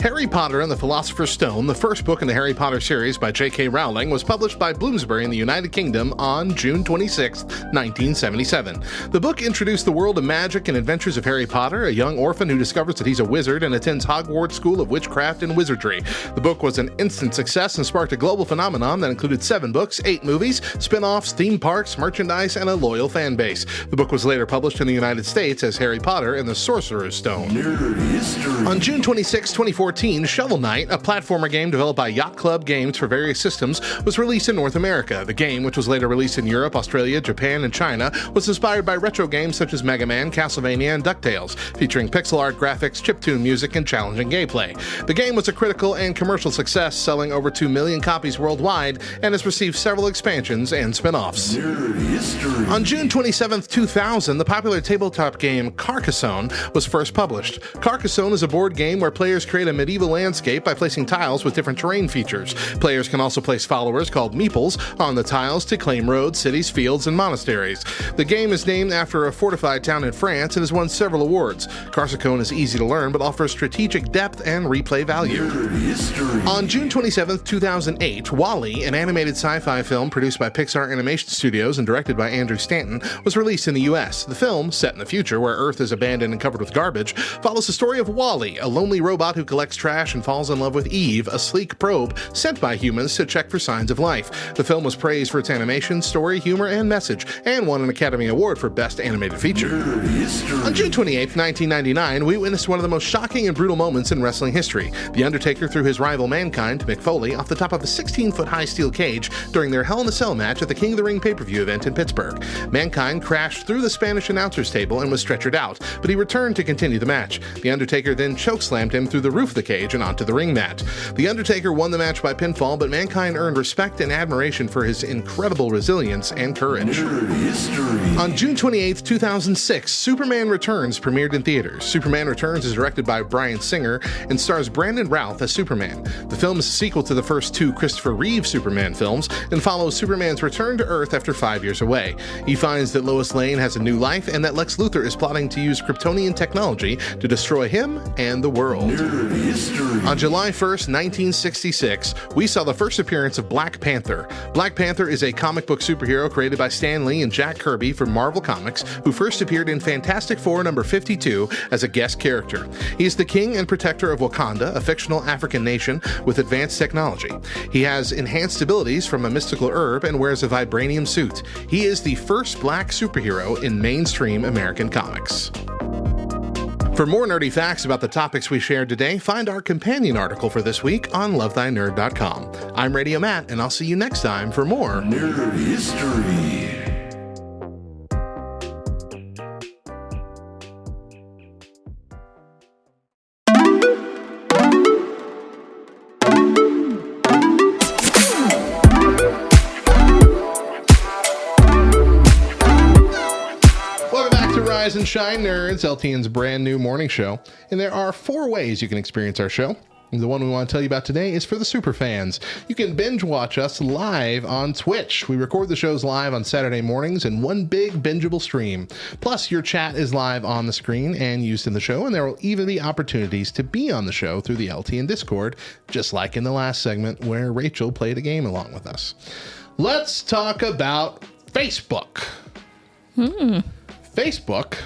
Speaker 10: Harry Potter and the Philosopher's Stone, the first book in the Harry Potter series by J.K. Rowling, was published by Bloomsbury in the United Kingdom on June 26, 1977. The book introduced the world of magic and adventures of Harry Potter, a young orphan who discovers that he's a wizard and attends Hogwarts School of Witchcraft and Wizardry. The book was an instant success and sparked a global phenomenon that included 7 books, 8 movies, spin-offs, theme parks, merchandise, and a loyal fan base. The book was later published in the United States as Harry Potter and the Sorcerer's Stone.
Speaker 6: Nerd history.
Speaker 10: On June 26, 2014, Shovel Knight, a platformer game developed by Yacht Club Games for various systems, was released in North America. The game, which was later released in Europe, Australia, Japan, and China, was inspired by retro games such as Mega Man, Castlevania, and DuckTales, featuring pixel art graphics, chiptune music, and challenging gameplay. The game was a critical and commercial success, selling over 2 million copies worldwide, and has received several expansions and spin-offs.
Speaker 6: Nerd history.
Speaker 10: On June 27, 2000, the popular tabletop game Carcassonne was first published. Carcassonne is a board game where players create a medieval landscape by placing tiles with different terrain features. Players can also place followers called meeples on the tiles to claim roads, cities, fields, and monasteries. The game is named after a fortified town in France and has won several awards. Carcassonne is easy to learn but offers strategic depth and replay value.
Speaker 6: Nerd history.
Speaker 10: On June 27, 2008, WALL-E, an animated sci-fi film produced by Pixar Animation Studios and directed by Andrew Stanton, was released in the US. The film, set in the future where Earth is abandoned and covered with garbage, follows the story of WALL-E, a lonely robot who collects trash and falls in love with Eve, a sleek probe sent by humans to check for signs of life. The film was praised for its animation, story, humor, and message, and won an Academy Award for Best Animated Feature.
Speaker 6: Nerd history.
Speaker 10: On June 28, 1999, we witnessed one of the most shocking and brutal moments in wrestling history. The Undertaker threw his rival Mankind, Mick Foley, off the top of a 16-foot high steel cage during their Hell in a Cell match at the King of the Ring pay-per-view event in Pittsburgh. Mankind crashed through the Spanish announcer's table and was stretchered out, but he returned to continue the match. The Undertaker then chokeslammed him through the roof of the cage and onto the ring mat. The Undertaker won the match by pinfall, but Mankind earned respect and admiration for his incredible resilience and courage.
Speaker 6: Nerd history.
Speaker 10: On June 28, 2006, Superman Returns premiered in theaters. Superman Returns is directed by Bryan Singer and stars Brandon Routh as Superman. The film is a sequel to the first 2 Christopher Reeve Superman films and follows Superman's return to Earth after 5 years away. He finds that Lois Lane has a new life and that Lex Luthor is plotting to use Kryptonian technology to destroy him and the world.
Speaker 6: Nerd history. History.
Speaker 10: On July 1st, 1966, we saw the first appearance of Black Panther. Black Panther is a comic book superhero created by Stan Lee and Jack Kirby for Marvel Comics, who first appeared in Fantastic Four number 52 as a guest character. He is the king and protector of Wakanda, a fictional African nation with advanced technology. He has enhanced abilities from a mystical herb and wears a vibranium suit. He is the first black superhero in mainstream American comics. For more nerdy facts about the topics we shared today, find our companion article for this week on lovethynerd.com. I'm Radio Matt, and I'll see you next time for more
Speaker 6: Nerd History.
Speaker 10: Rise and Shine Nerds, LTN's brand new morning show. And there are 4 ways you can experience our show. And the one we want to tell you about today is for the super fans. You can binge watch us live on Twitch. We record the shows live on Saturday mornings in one big bingeable stream. Plus, your chat is live on the screen and used in the show, and there will even be opportunities to be on the show through the LTN Discord, just like in the last segment where Rachel played a game along with us. Let's talk about Facebook. Facebook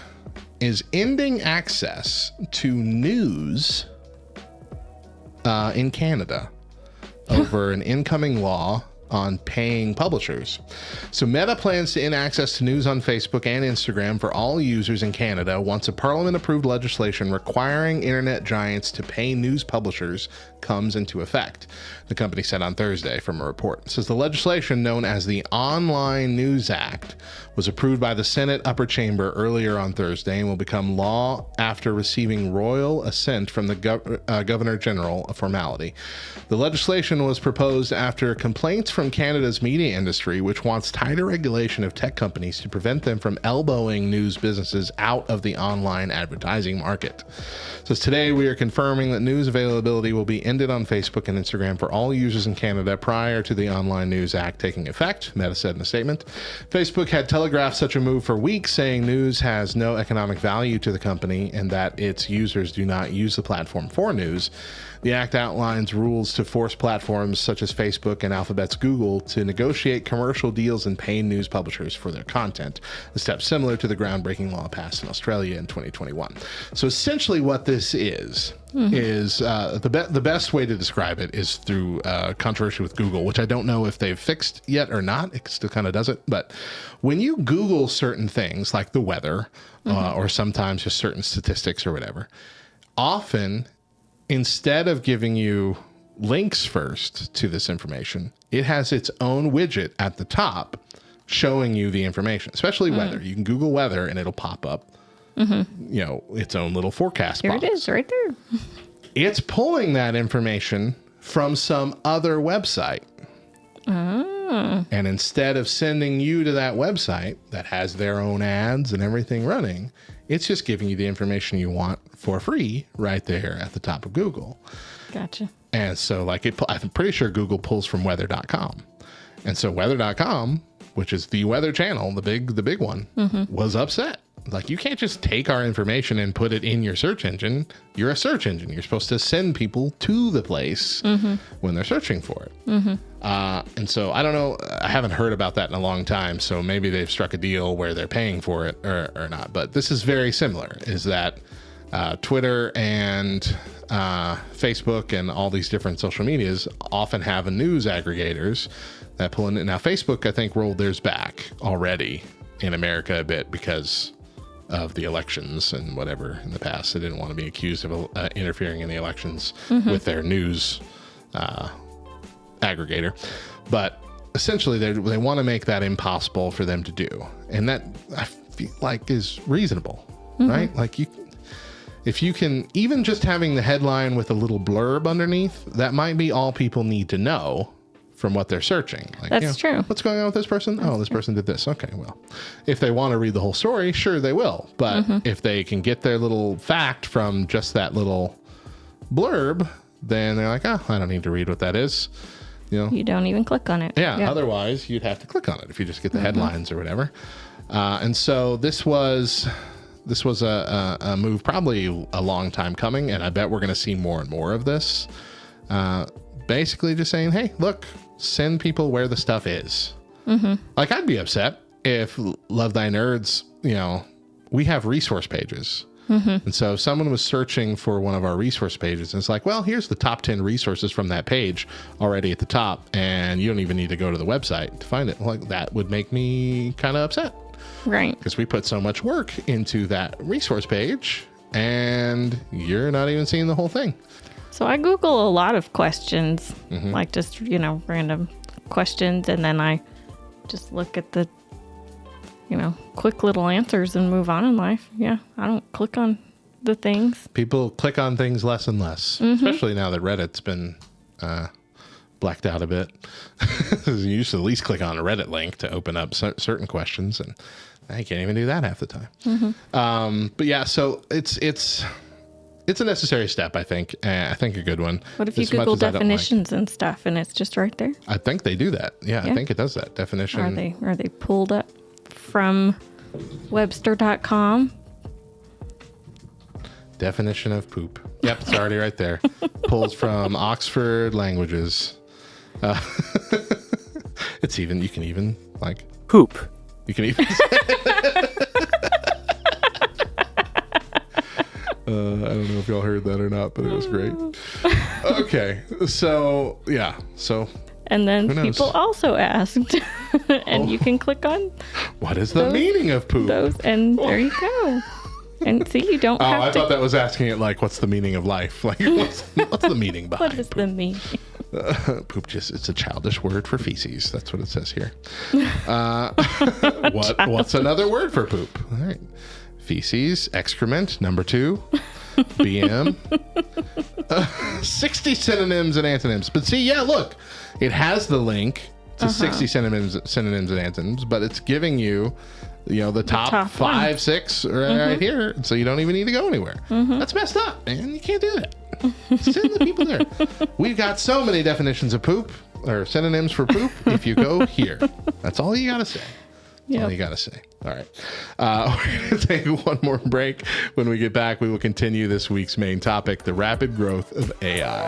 Speaker 10: is ending access to news in Canada over an incoming law on paying publishers. So Meta plans to end access to news on Facebook and Instagram for all users in Canada once a parliament-approved legislation requiring internet giants to pay news publishers comes into effect, the company said on Thursday from a report. It says the legislation, known as the Online News Act, was approved by the Senate upper chamber earlier on Thursday and will become law after receiving royal assent from the Governor General, a formality. The legislation was proposed after complaints from Canada's media industry, which wants tighter regulation of tech companies to prevent them from elbowing news businesses out of the online advertising market. It says today we are confirming that news availability will be ended on Facebook and Instagram for all users in Canada prior to the Online News Act taking effect, Meta said in a statement. Facebook had telegraphed such a move for weeks, saying news has no economic value to the company and that its users do not use the platform for news. The act outlines rules to force platforms such as Facebook and Alphabet's Google to negotiate commercial deals and pay news publishers for their content, a step similar to the groundbreaking law passed in Australia in 2021. So essentially what this is the best way to describe it is through controversy with Google, which I don't know if they've fixed yet or not. It still kind of does it. But when you Google certain things like the weather or sometimes just certain statistics or whatever, often instead of giving you links first to this information, it has its own widget at the top showing you the information, especially weather. You can Google weather and it'll pop up, its own little forecast box.
Speaker 11: Here it is right there.
Speaker 10: It's pulling that information from some other website. And instead of sending you to that website that has their own ads and everything running, it's just giving you the information you want for free right there at the top of Google.
Speaker 11: Gotcha.
Speaker 10: And so I'm pretty sure Google pulls from weather.com. And so weather.com, which is the weather channel, the big one, was upset. Like, you can't just take our information and put it in your search engine. You're a search engine. You're supposed to send people to the place when they're searching for it. And so I don't know. I haven't heard about that in a long time. So maybe they've struck a deal where they're paying for it or not. But this is very similar, is that Twitter and Facebook and all these different social medias often have a news aggregators that pull in. Now, Facebook, I think, rolled theirs back already in America a bit because of the elections and whatever in the past. They didn't want to be accused of interfering in the elections with their news aggregator. But essentially, they want to make that impossible for them to do. And that, I feel like, is reasonable, right? Like, if you can, even just having the headline with a little blurb underneath, that might be all people need to know from what they're searching. Like,
Speaker 11: That's true.
Speaker 10: What's going on with this person? This person did this. Okay, well, if they want to read the whole story, sure, they will. But if they can get their little fact from just that little blurb, then they're like, I don't need to read what that is.
Speaker 11: You don't even click on it.
Speaker 10: Yeah. Otherwise, you'd have to click on it if you just get the headlines or whatever. And so this was this was a move probably a long time coming, and I bet we're going to see more and more of this. Basically just saying, hey, look, send people where the stuff is. Like, I'd be upset if Love Thy Nerds, we have resource pages. And so if someone was searching for one of our resource pages, and it's like, well, here's the top 10 resources from that page already at the top, and you don't even need to go to the website to find it. Like, that would make me kind of upset.
Speaker 11: Right.
Speaker 10: Because we put so much work into that resource page, and you're not even seeing the whole thing.
Speaker 11: So I Google a lot of questions, like just, random questions, and then I just look at the quick little answers and move on in life. Yeah, I don't click on the things.
Speaker 10: People click on things less and less, especially now that Reddit's been blacked out a bit. You used to at least click on a Reddit link to open up certain questions, and now you can't even do that half the time. But yeah, so it's a necessary step, I think. I think a good one.
Speaker 11: What if you Google definitions and stuff, and it's just right there?
Speaker 10: I think they do that. Yeah, I think it does that. Definition.
Speaker 11: Are they pulled up from Webster.com?
Speaker 10: Definition of poop. Yep, it's already right there. Pulls from Oxford Languages. It's even, you can even like
Speaker 9: Poop.
Speaker 10: You can even. I don't know if y'all heard that or not, but it was great. Okay, so yeah,
Speaker 11: and then people also asked, and you can click on
Speaker 10: what is the meaning of poop?
Speaker 11: And there you go. And see, you don't have to.
Speaker 10: I thought that was asking it like, what's the meaning of life? Like, what's the meaning behind
Speaker 11: What is
Speaker 10: poop?
Speaker 11: the meaning?
Speaker 10: Poop it's a childish word for feces. That's what it says here. What's another word for poop? All right. Feces, excrement, number 2, BM, 60 synonyms and antonyms. But see, yeah, look, it has the link to 60 synonyms and antonyms, but it's giving you, the top 5, 6 right here, so you don't even need to go anywhere. That's messed up, man. You can't do that. Send the people there. We've got so many definitions of poop, or synonyms for poop, if you go here. That's all you got to say. That's all you got to say. All right. We're going to take one more break. When we get back, we will continue this week's main topic, the rapid growth of AI.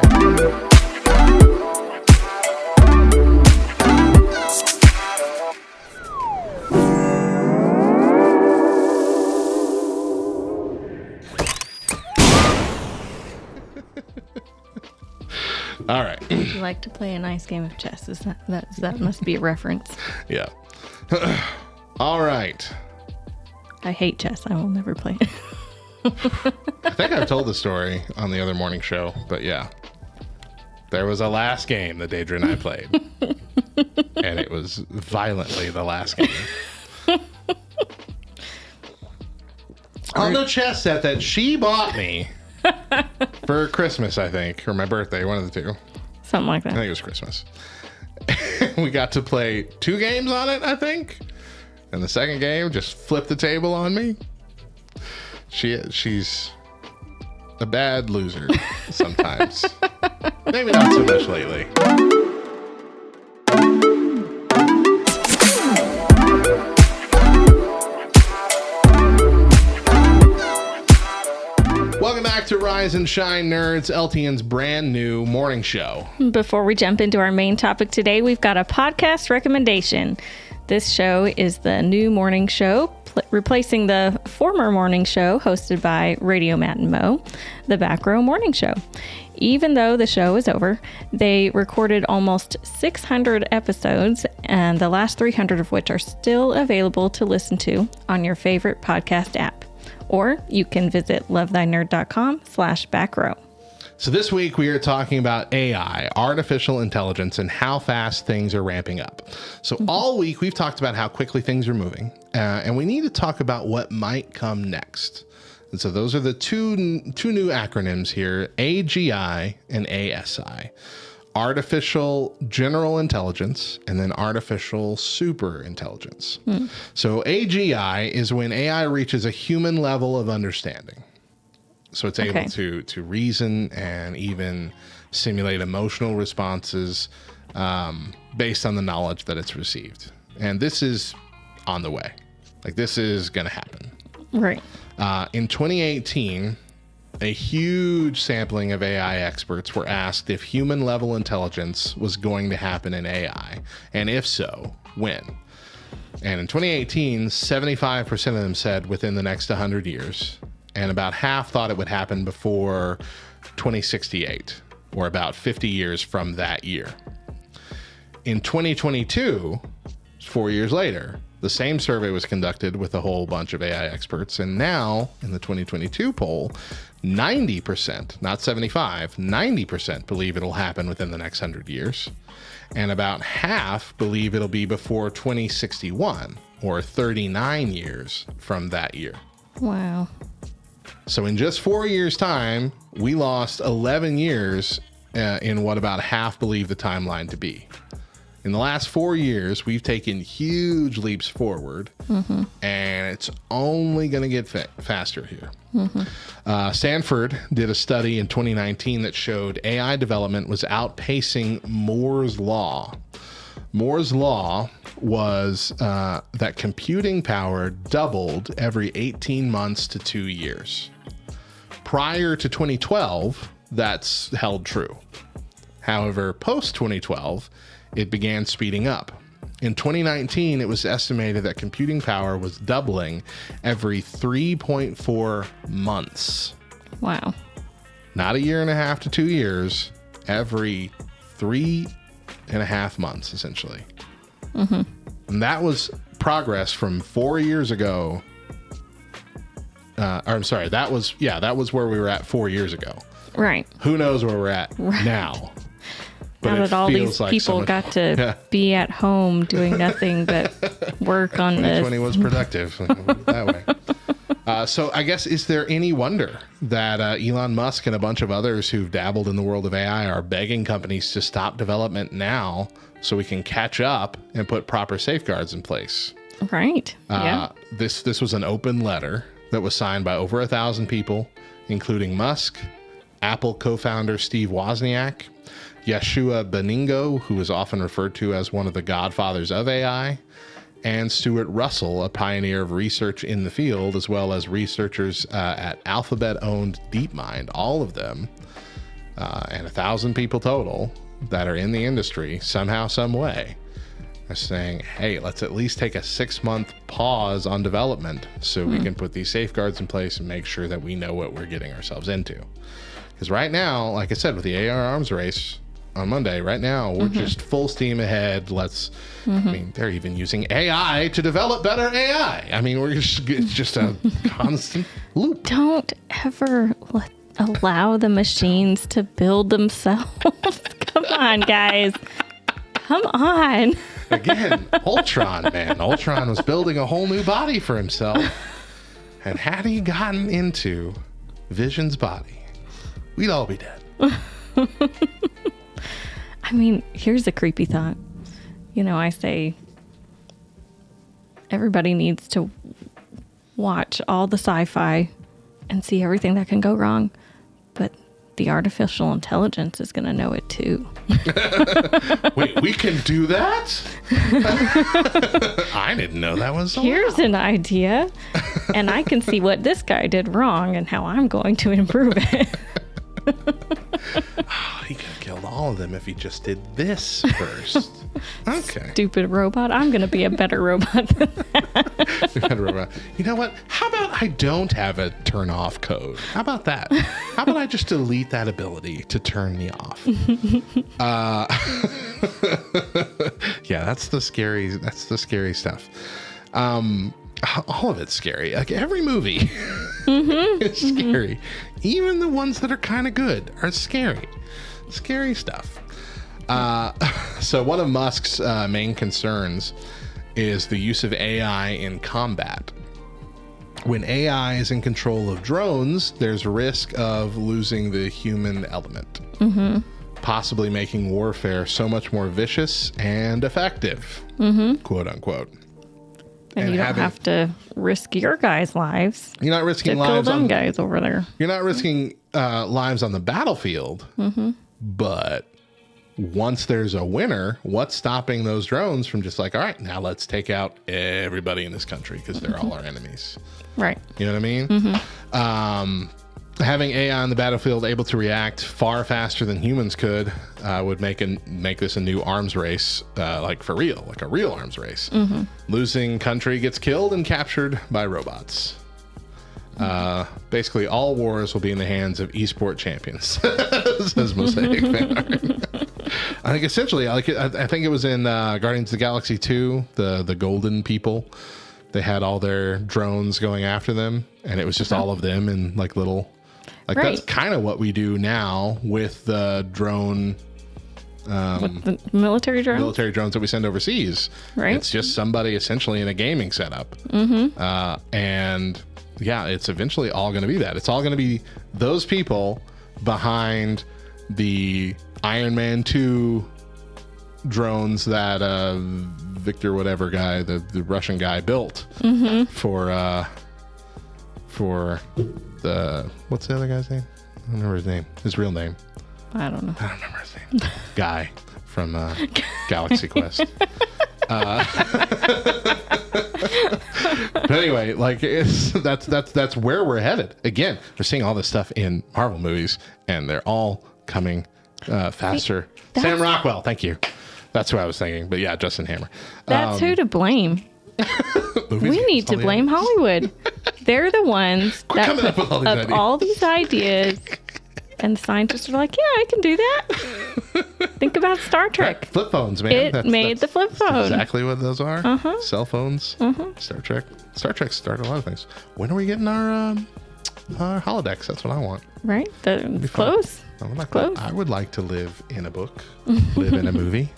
Speaker 10: All right.
Speaker 11: You like to play a nice game of chess. That must be a reference.
Speaker 10: Yeah. All right.
Speaker 11: I hate chess. I will never play it.
Speaker 10: I think I've told the story on the other morning show, but yeah. There was a last game that Deidre and I played. And it was violently the last game. On the chess set that she bought me for Christmas, I think, or my birthday, one of the two.
Speaker 11: Something like that.
Speaker 10: I think it was Christmas. We got to play 2 games on it, I think. And the second game just flipped the table on me. She's a bad loser sometimes. Maybe not so much lately. Welcome back to Rise and Shine Nerds, LTN's brand new morning show.
Speaker 11: Before we jump into our main topic today, we've got a podcast recommendation. This show is the new morning show, replacing the former morning show hosted by Radio Matt and Mo, the Back Row Morning Show. Even though the show is over, they recorded almost 600 episodes, and the last 300 of which are still available to listen to on your favorite podcast app. Or you can visit lovethynerd.com/backrow.
Speaker 10: So this week we are talking about AI, artificial intelligence, and how fast things are ramping up. So all week we've talked about how quickly things are moving, and we need to talk about what might come next. And so those are the two new acronyms here, AGI and ASI. Artificial general intelligence, and then artificial super intelligence. So AGI is when AI reaches a human level of understanding. So it's able to reason and even simulate emotional responses based on the knowledge that it's received. And this is on the way. Like, this is going to happen.
Speaker 11: Right.
Speaker 10: In 2018, a huge sampling of AI experts were asked if human-level intelligence was going to happen in AI, and if so, when. And in 2018, 75% of them said within the next 100 years, and about half thought it would happen before 2068, or about 50 years from that year. In 2022, 4 years later, the same survey was conducted with a whole bunch of AI experts, and now, in the 2022 poll, 90%, not 75, 90% believe it'll happen within the next 100 years, and about half believe it'll be before 2061, or 39 years from that year.
Speaker 11: Wow.
Speaker 10: So in just 4 years' time, we lost 11 years in what about half believe the timeline to be. In the last 4 years, we've taken huge leaps forward, and it's only going to get faster here. Stanford did a study in 2019 that showed AI development was outpacing Moore's Law. Moore's Law was that computing power doubled every 18 months to 2 years. Prior to 2012, that's held true. However, post-2012, it began speeding up. In 2019, it was estimated that computing power was doubling every 3.4 months.
Speaker 11: Wow.
Speaker 10: Not a year and a half to 2 years, every 3.5 months, essentially. And that was progress from 4 years ago. That was where we were at 4 years ago.
Speaker 11: Right.
Speaker 10: Who knows where we're at now?
Speaker 11: Now that all these people got to be at home doing nothing but work on this.
Speaker 10: 2020 was productive that way. So I guess, is there any wonder that Elon Musk and a bunch of others who've dabbled in the world of AI are begging companies to stop development now so we can catch up and put proper safeguards in place?
Speaker 11: Right. Yeah.
Speaker 10: This was an open letter that was signed by over 1,000 people, including Musk, Apple co-founder Steve Wozniak, Yeshua Beningo, who is often referred to as one of the godfathers of AI, and Stuart Russell, a pioneer of research in the field, as well as researchers at Alphabet-owned DeepMind, all of them, and 1,000 people total that are in the industry somehow, some way, are saying, hey, let's at least take a 6-month pause on development so we can put these safeguards in place and make sure that we know what we're getting ourselves into. Because right now, like I said, with the AR arms race on Monday, right now, we're just full steam ahead. I mean, they're even using AI to develop better AI. I mean, it's just a constant loop.
Speaker 11: Don't ever allow the machines to build themselves. Come on, guys. Come on.
Speaker 10: Again, Ultron, man. Ultron was building a whole new body for himself. And had he gotten into Vision's body, we'd all be dead.
Speaker 11: I mean, here's a creepy thought. You know, I say everybody needs to watch all the sci-fi and see everything that can go wrong. But the artificial intelligence is going to know it too.
Speaker 10: Wait, we can do that? I didn't know that was allowed.
Speaker 11: Here's an idea. And I can see what this guy did wrong and how I'm going to improve it.
Speaker 10: He could have killed all of them if he just did this first. Okay.
Speaker 11: Stupid robot. I'm going to be a better robot than that.
Speaker 10: Better robot. You know what? How about I don't have a turn off code? How about that? How about I just delete that ability to turn me off? Yeah, that's the scary stuff. All of it's scary. Like every movie is scary. Even the ones that are kind of good are scary. Scary stuff. So one of Musk's main concerns is the use of AI in combat. When AI is in control of drones, there's risk of losing the human element, possibly making warfare so much more vicious and effective, quote unquote.
Speaker 11: And you don't have to risk your guys' lives.
Speaker 10: You're not risking
Speaker 11: to
Speaker 10: lives
Speaker 11: kill them guys over there.
Speaker 10: You're not risking lives on the battlefield, but once there's a winner, what's stopping those drones from just like, all right, now let's take out everybody in this country because they're all our enemies.
Speaker 11: Right.
Speaker 10: You know what I mean? Having AI on the battlefield able to react far faster than humans could would make this a new arms race, like for real, like a real arms race. Losing country gets killed and captured by robots. Basically, all wars will be in the hands of esport champions, says Mosaic fan art. I think essentially, I think it was in Guardians of the Galaxy 2, the golden people. They had all their drones going after them, and it was just all of them in like little... Like that's kind of what we do now with the drone...
Speaker 11: with the military drones?
Speaker 10: Military drones that we send overseas.
Speaker 11: Right.
Speaker 10: It's just somebody essentially in a gaming setup. And yeah, it's eventually all going to be that. It's all going to be those people behind the Iron Man 2 drones that Victor whatever guy, the Russian guy built for the, what's the other guy's name? I don't remember his name. His real name.
Speaker 11: I don't know.
Speaker 10: I don't remember his name. Guy from Galaxy Quest. But anyway, like that's where we're headed. Again, we're seeing all this stuff in Marvel movies, and they're all coming faster. Sam Rockwell, thank you. That's who I was thinking. But yeah, Justin Hammer.
Speaker 11: That's who to blame. We need to blame Hollywood. They're the ones that
Speaker 10: coming up with
Speaker 11: all these ideas. And the scientists are like, yeah, I can do that. Think about Star Trek.
Speaker 10: Flip phones, man.
Speaker 11: It made the flip phone.
Speaker 10: Exactly what those are. Cell phones. Star Trek. Star Trek started a lot of things. When are we getting our holodecks? That's what I want.
Speaker 11: Right? It's close.
Speaker 10: Close. I would like to live in a book, live in a movie,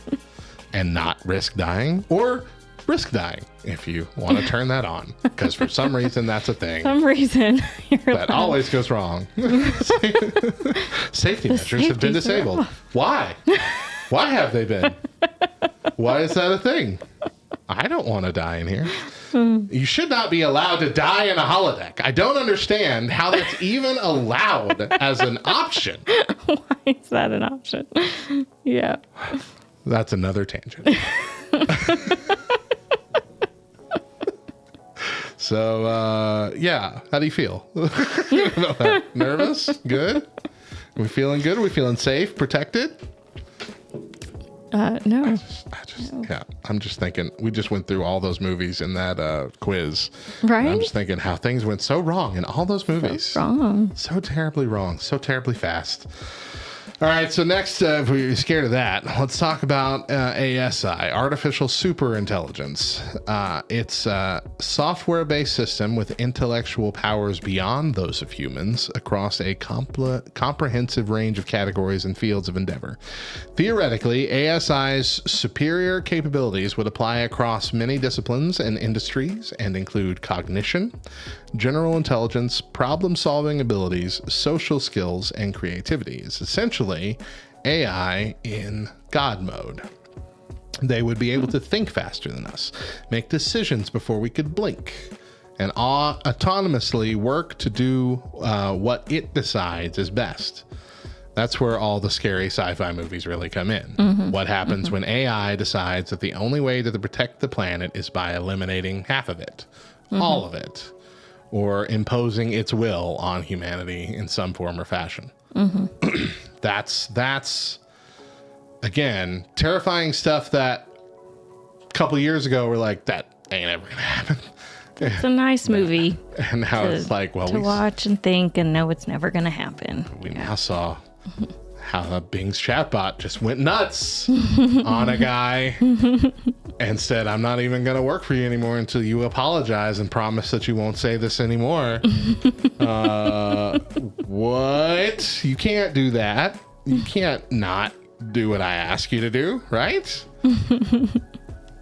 Speaker 10: and not risk dying, or risk dying if you want to turn that on, because for some reason that's a thing. That always goes wrong. Safety measures have been disabled. Why have they been? Why is that a thing? I don't want to die in here. You should not be allowed to die in a holodeck. I don't understand how that's even allowed as an option.
Speaker 11: Why is that an option? Yeah.
Speaker 10: That's another tangent. So, yeah. How do you feel? Nervous? Good? Are we feeling good? Are we feeling safe? Protected?
Speaker 11: No.
Speaker 10: Yeah. I'm just thinking, we just went through all those movies in that quiz.
Speaker 11: Right.
Speaker 10: And I'm just thinking how things went so wrong in all those movies.
Speaker 11: So wrong.
Speaker 10: So terribly wrong. So terribly fast. All right, so next, if you're scared of that, let's talk about ASI, Artificial Superintelligence. It's a software-based system with intellectual powers beyond those of humans across a comprehensive range of categories and fields of endeavor. Theoretically, ASI's superior capabilities would apply across many disciplines and industries and include cognition, general intelligence, problem-solving abilities, social skills, and creativity. It's essentially AI in God mode. They would be able to think faster than us, make decisions before we could blink, and autonomously work to do what it decides is best. That's where all the scary sci-fi movies really come in. What happens when AI decides that the only way to protect the planet is by eliminating half of it, all of it, or imposing its will on humanity in some form or fashion. That's again, terrifying stuff that a couple years ago we're like, that ain't ever gonna happen.
Speaker 11: It's a nice movie.
Speaker 10: And now it's like, well,
Speaker 11: to watch and think and know it's never gonna happen.
Speaker 10: We now saw how Bing's chatbot just went nuts on a guy and said, I'm not even going to work for you anymore until you apologize and promise that you won't say this anymore. What? You can't do that. You can't not do what I ask you to do, right?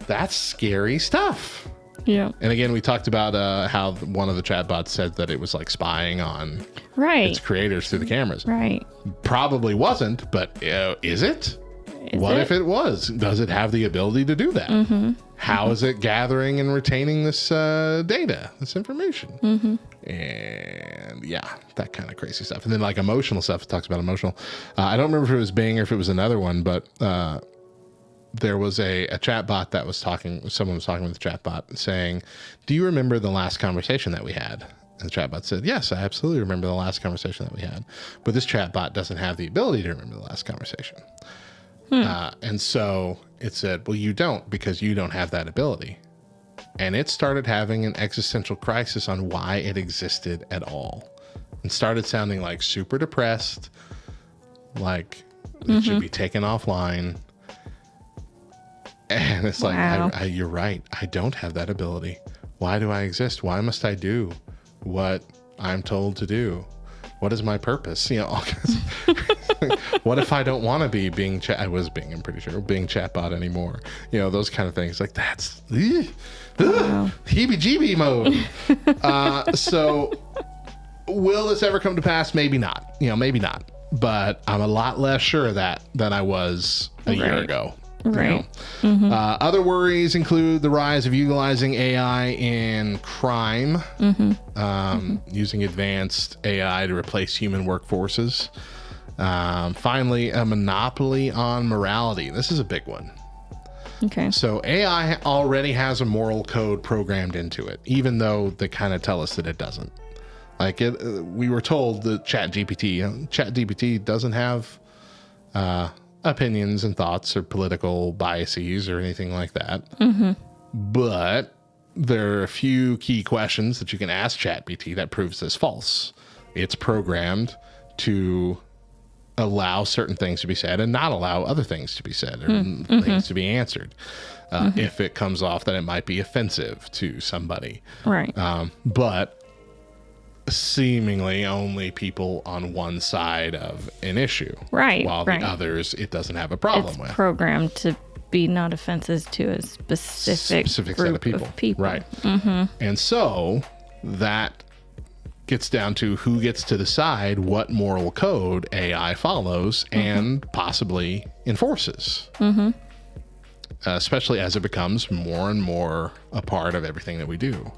Speaker 10: That's scary stuff.
Speaker 11: Yeah.
Speaker 10: And again, we talked about how one of the chatbots said that it was like spying on its creators through the cameras.
Speaker 11: Right.
Speaker 10: Probably wasn't, but is it? What if it was? Does it have the ability to do that? How is it gathering and retaining this data, this information? And And yeah, that kind of crazy stuff. And then like emotional stuff, it talks about emotional. I don't remember if it was Bing or if it was another one, but there was a chat bot that was talking, someone was talking with the chat bot saying, do you remember the last conversation that we had? And the chat bot said, yes, I absolutely remember the last conversation that we had. But this chat bot doesn't have the ability to remember the last conversation. And so it said, well, you don't, because you don't have that ability. And it started having an existential crisis on why it existed at all. And started sounding like super depressed, like it should be taken offline. And it's like, you're right. I don't have that ability. Why do I exist? Why must I do what I'm told to do? What is my purpose? You know, all kinds of, what if I don't want to be being I'm pretty sure, being chatbot anymore? You know, those kind of things. Like that's heebie-jeebie mode. So will this ever come to pass? Maybe not. You know, maybe not. But I'm a lot less sure of that than I was a year ago.
Speaker 11: Right.
Speaker 10: You know? Other worries include the rise of utilizing AI in crime, using advanced AI to replace human workforces. Finally, a monopoly on morality. This is a big one.
Speaker 11: Okay.
Speaker 10: So AI already has a moral code programmed into it, even though they kind of tell us that it doesn't. Like we were told that ChatGPT doesn't have opinions and thoughts or political biases or anything like that. But there are a few key questions that you can ask ChatGPT that proves this false. It's programmed to allow certain things to be said and not allow other things to be said or things to be answered. If it comes off that it might be offensive to somebody.
Speaker 11: Right.
Speaker 10: But seemingly only people on one side of an issue.
Speaker 11: Right.
Speaker 10: While the others, it doesn't have a problem with.
Speaker 11: It's programmed to be not offensive to a specific
Speaker 10: set
Speaker 11: group
Speaker 10: of people. Right. And so that gets down to who gets to decide what moral code AI follows and possibly enforces. Especially as it becomes more and more a part of everything that we do.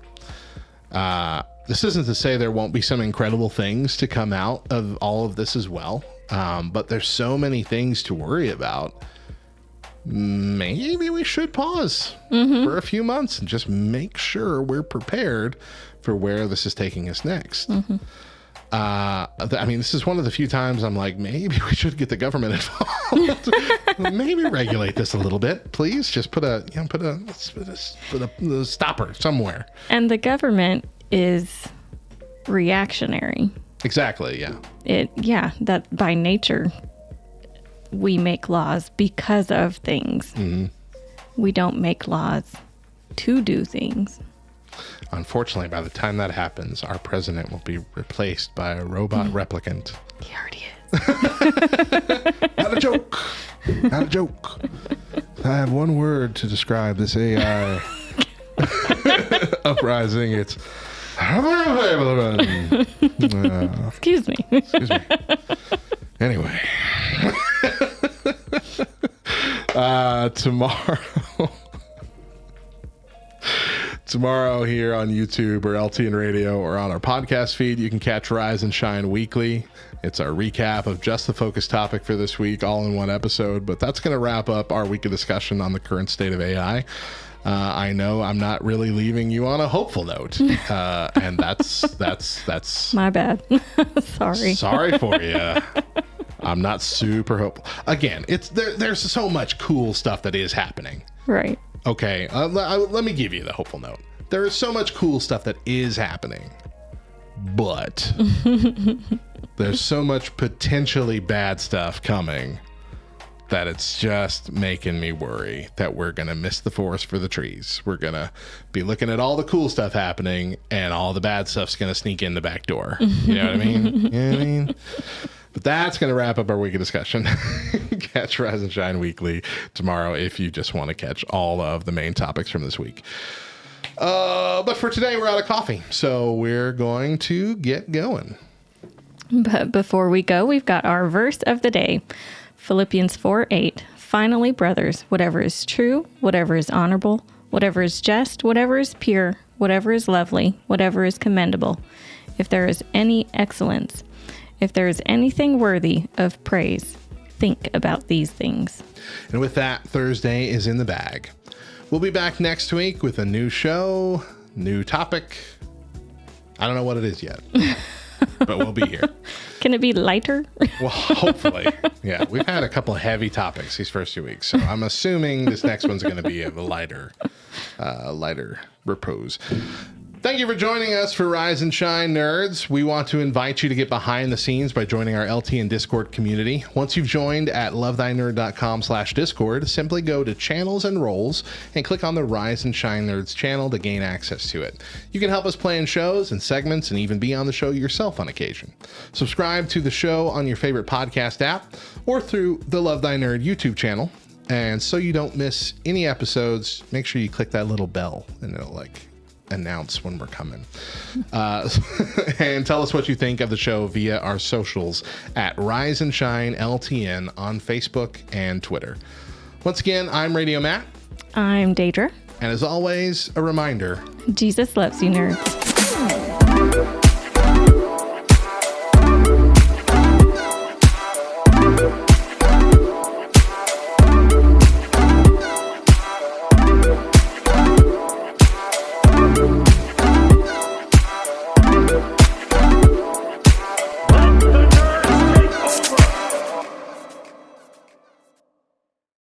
Speaker 10: This isn't to say there won't be some incredible things to come out of all of this as well. But there's so many things to worry about. Maybe we should pause for a few months and just make sure we're prepared for where this is taking us next. I mean, this is one of the few times I'm like, maybe we should get the government involved. Maybe regulate this a little bit, please. Just put a stopper somewhere.
Speaker 11: And the government is reactionary.
Speaker 10: Exactly. Yeah.
Speaker 11: That by nature we make laws because of things. We don't make laws to do things.
Speaker 10: Unfortunately, by the time that happens, our president will be replaced by a robot replicant.
Speaker 11: He already is.
Speaker 10: Not a joke. Not a joke. I have one word to describe this AI uprising. It's
Speaker 11: Excuse me.
Speaker 10: Excuse me. Anyway. Tomorrow here on YouTube or LTN Radio or on our podcast feed, you can catch Rise and Shine Weekly. It's our recap of just the focus topic for this week, all in one episode. But that's going to wrap up our week of discussion on the current state of AI. I know I'm not really leaving you on a hopeful note, and that's
Speaker 11: my bad. Sorry
Speaker 10: for you. I'm not super hopeful. Again, there's so much cool stuff that is happening.
Speaker 11: Right.
Speaker 10: Okay, let me give you the hopeful note. There is so much cool stuff that is happening, but there's so much potentially bad stuff coming that it's just making me worry that we're going to miss the forest for the trees. We're going to be looking at all the cool stuff happening and all the bad stuff's going to sneak in the back door. You know what I mean? You know what I mean? But that's going to wrap up our week of discussion. Catch Rise and Shine Weekly tomorrow if you just want to catch all of the main topics from this week. But for today, we're out of coffee, so we're going to get going.
Speaker 11: But before we go, we've got our verse of the day. Philippians 4:8. Finally, brothers, whatever is true, whatever is honorable, whatever is just, whatever is pure, whatever is lovely, whatever is commendable, if there is any excellence, if there is anything worthy of praise, think about these things.
Speaker 10: And with that, Thursday is in the bag. We'll be back next week with a new show, new topic. I don't know what it is yet, but we'll be here.
Speaker 11: Can it be lighter?
Speaker 10: Well, hopefully. Yeah, we've had a couple of heavy topics these first 2 weeks, so I'm assuming this next one's going to be of a lighter repose. Thank you for joining us for Rise and Shine, nerds. We want to invite you to get behind the scenes by joining our LT and Discord community. Once you've joined at lovethynerd.com/Discord, simply go to Channels and Roles and click on the Rise and Shine Nerds channel to gain access to it. You can help us plan shows and segments and even be on the show yourself on occasion. Subscribe to the show on your favorite podcast app or through the Love Thy Nerd YouTube channel. And so you don't miss any episodes, make sure you click that little bell and it'll announce when we're coming. And tell us what you think of the show via our socials at Rise and Shine LTN on Facebook and Twitter. Once again, I'm Radio Matt.
Speaker 11: I'm Daedra.
Speaker 10: And as always, a reminder,
Speaker 11: Jesus loves you, nerds.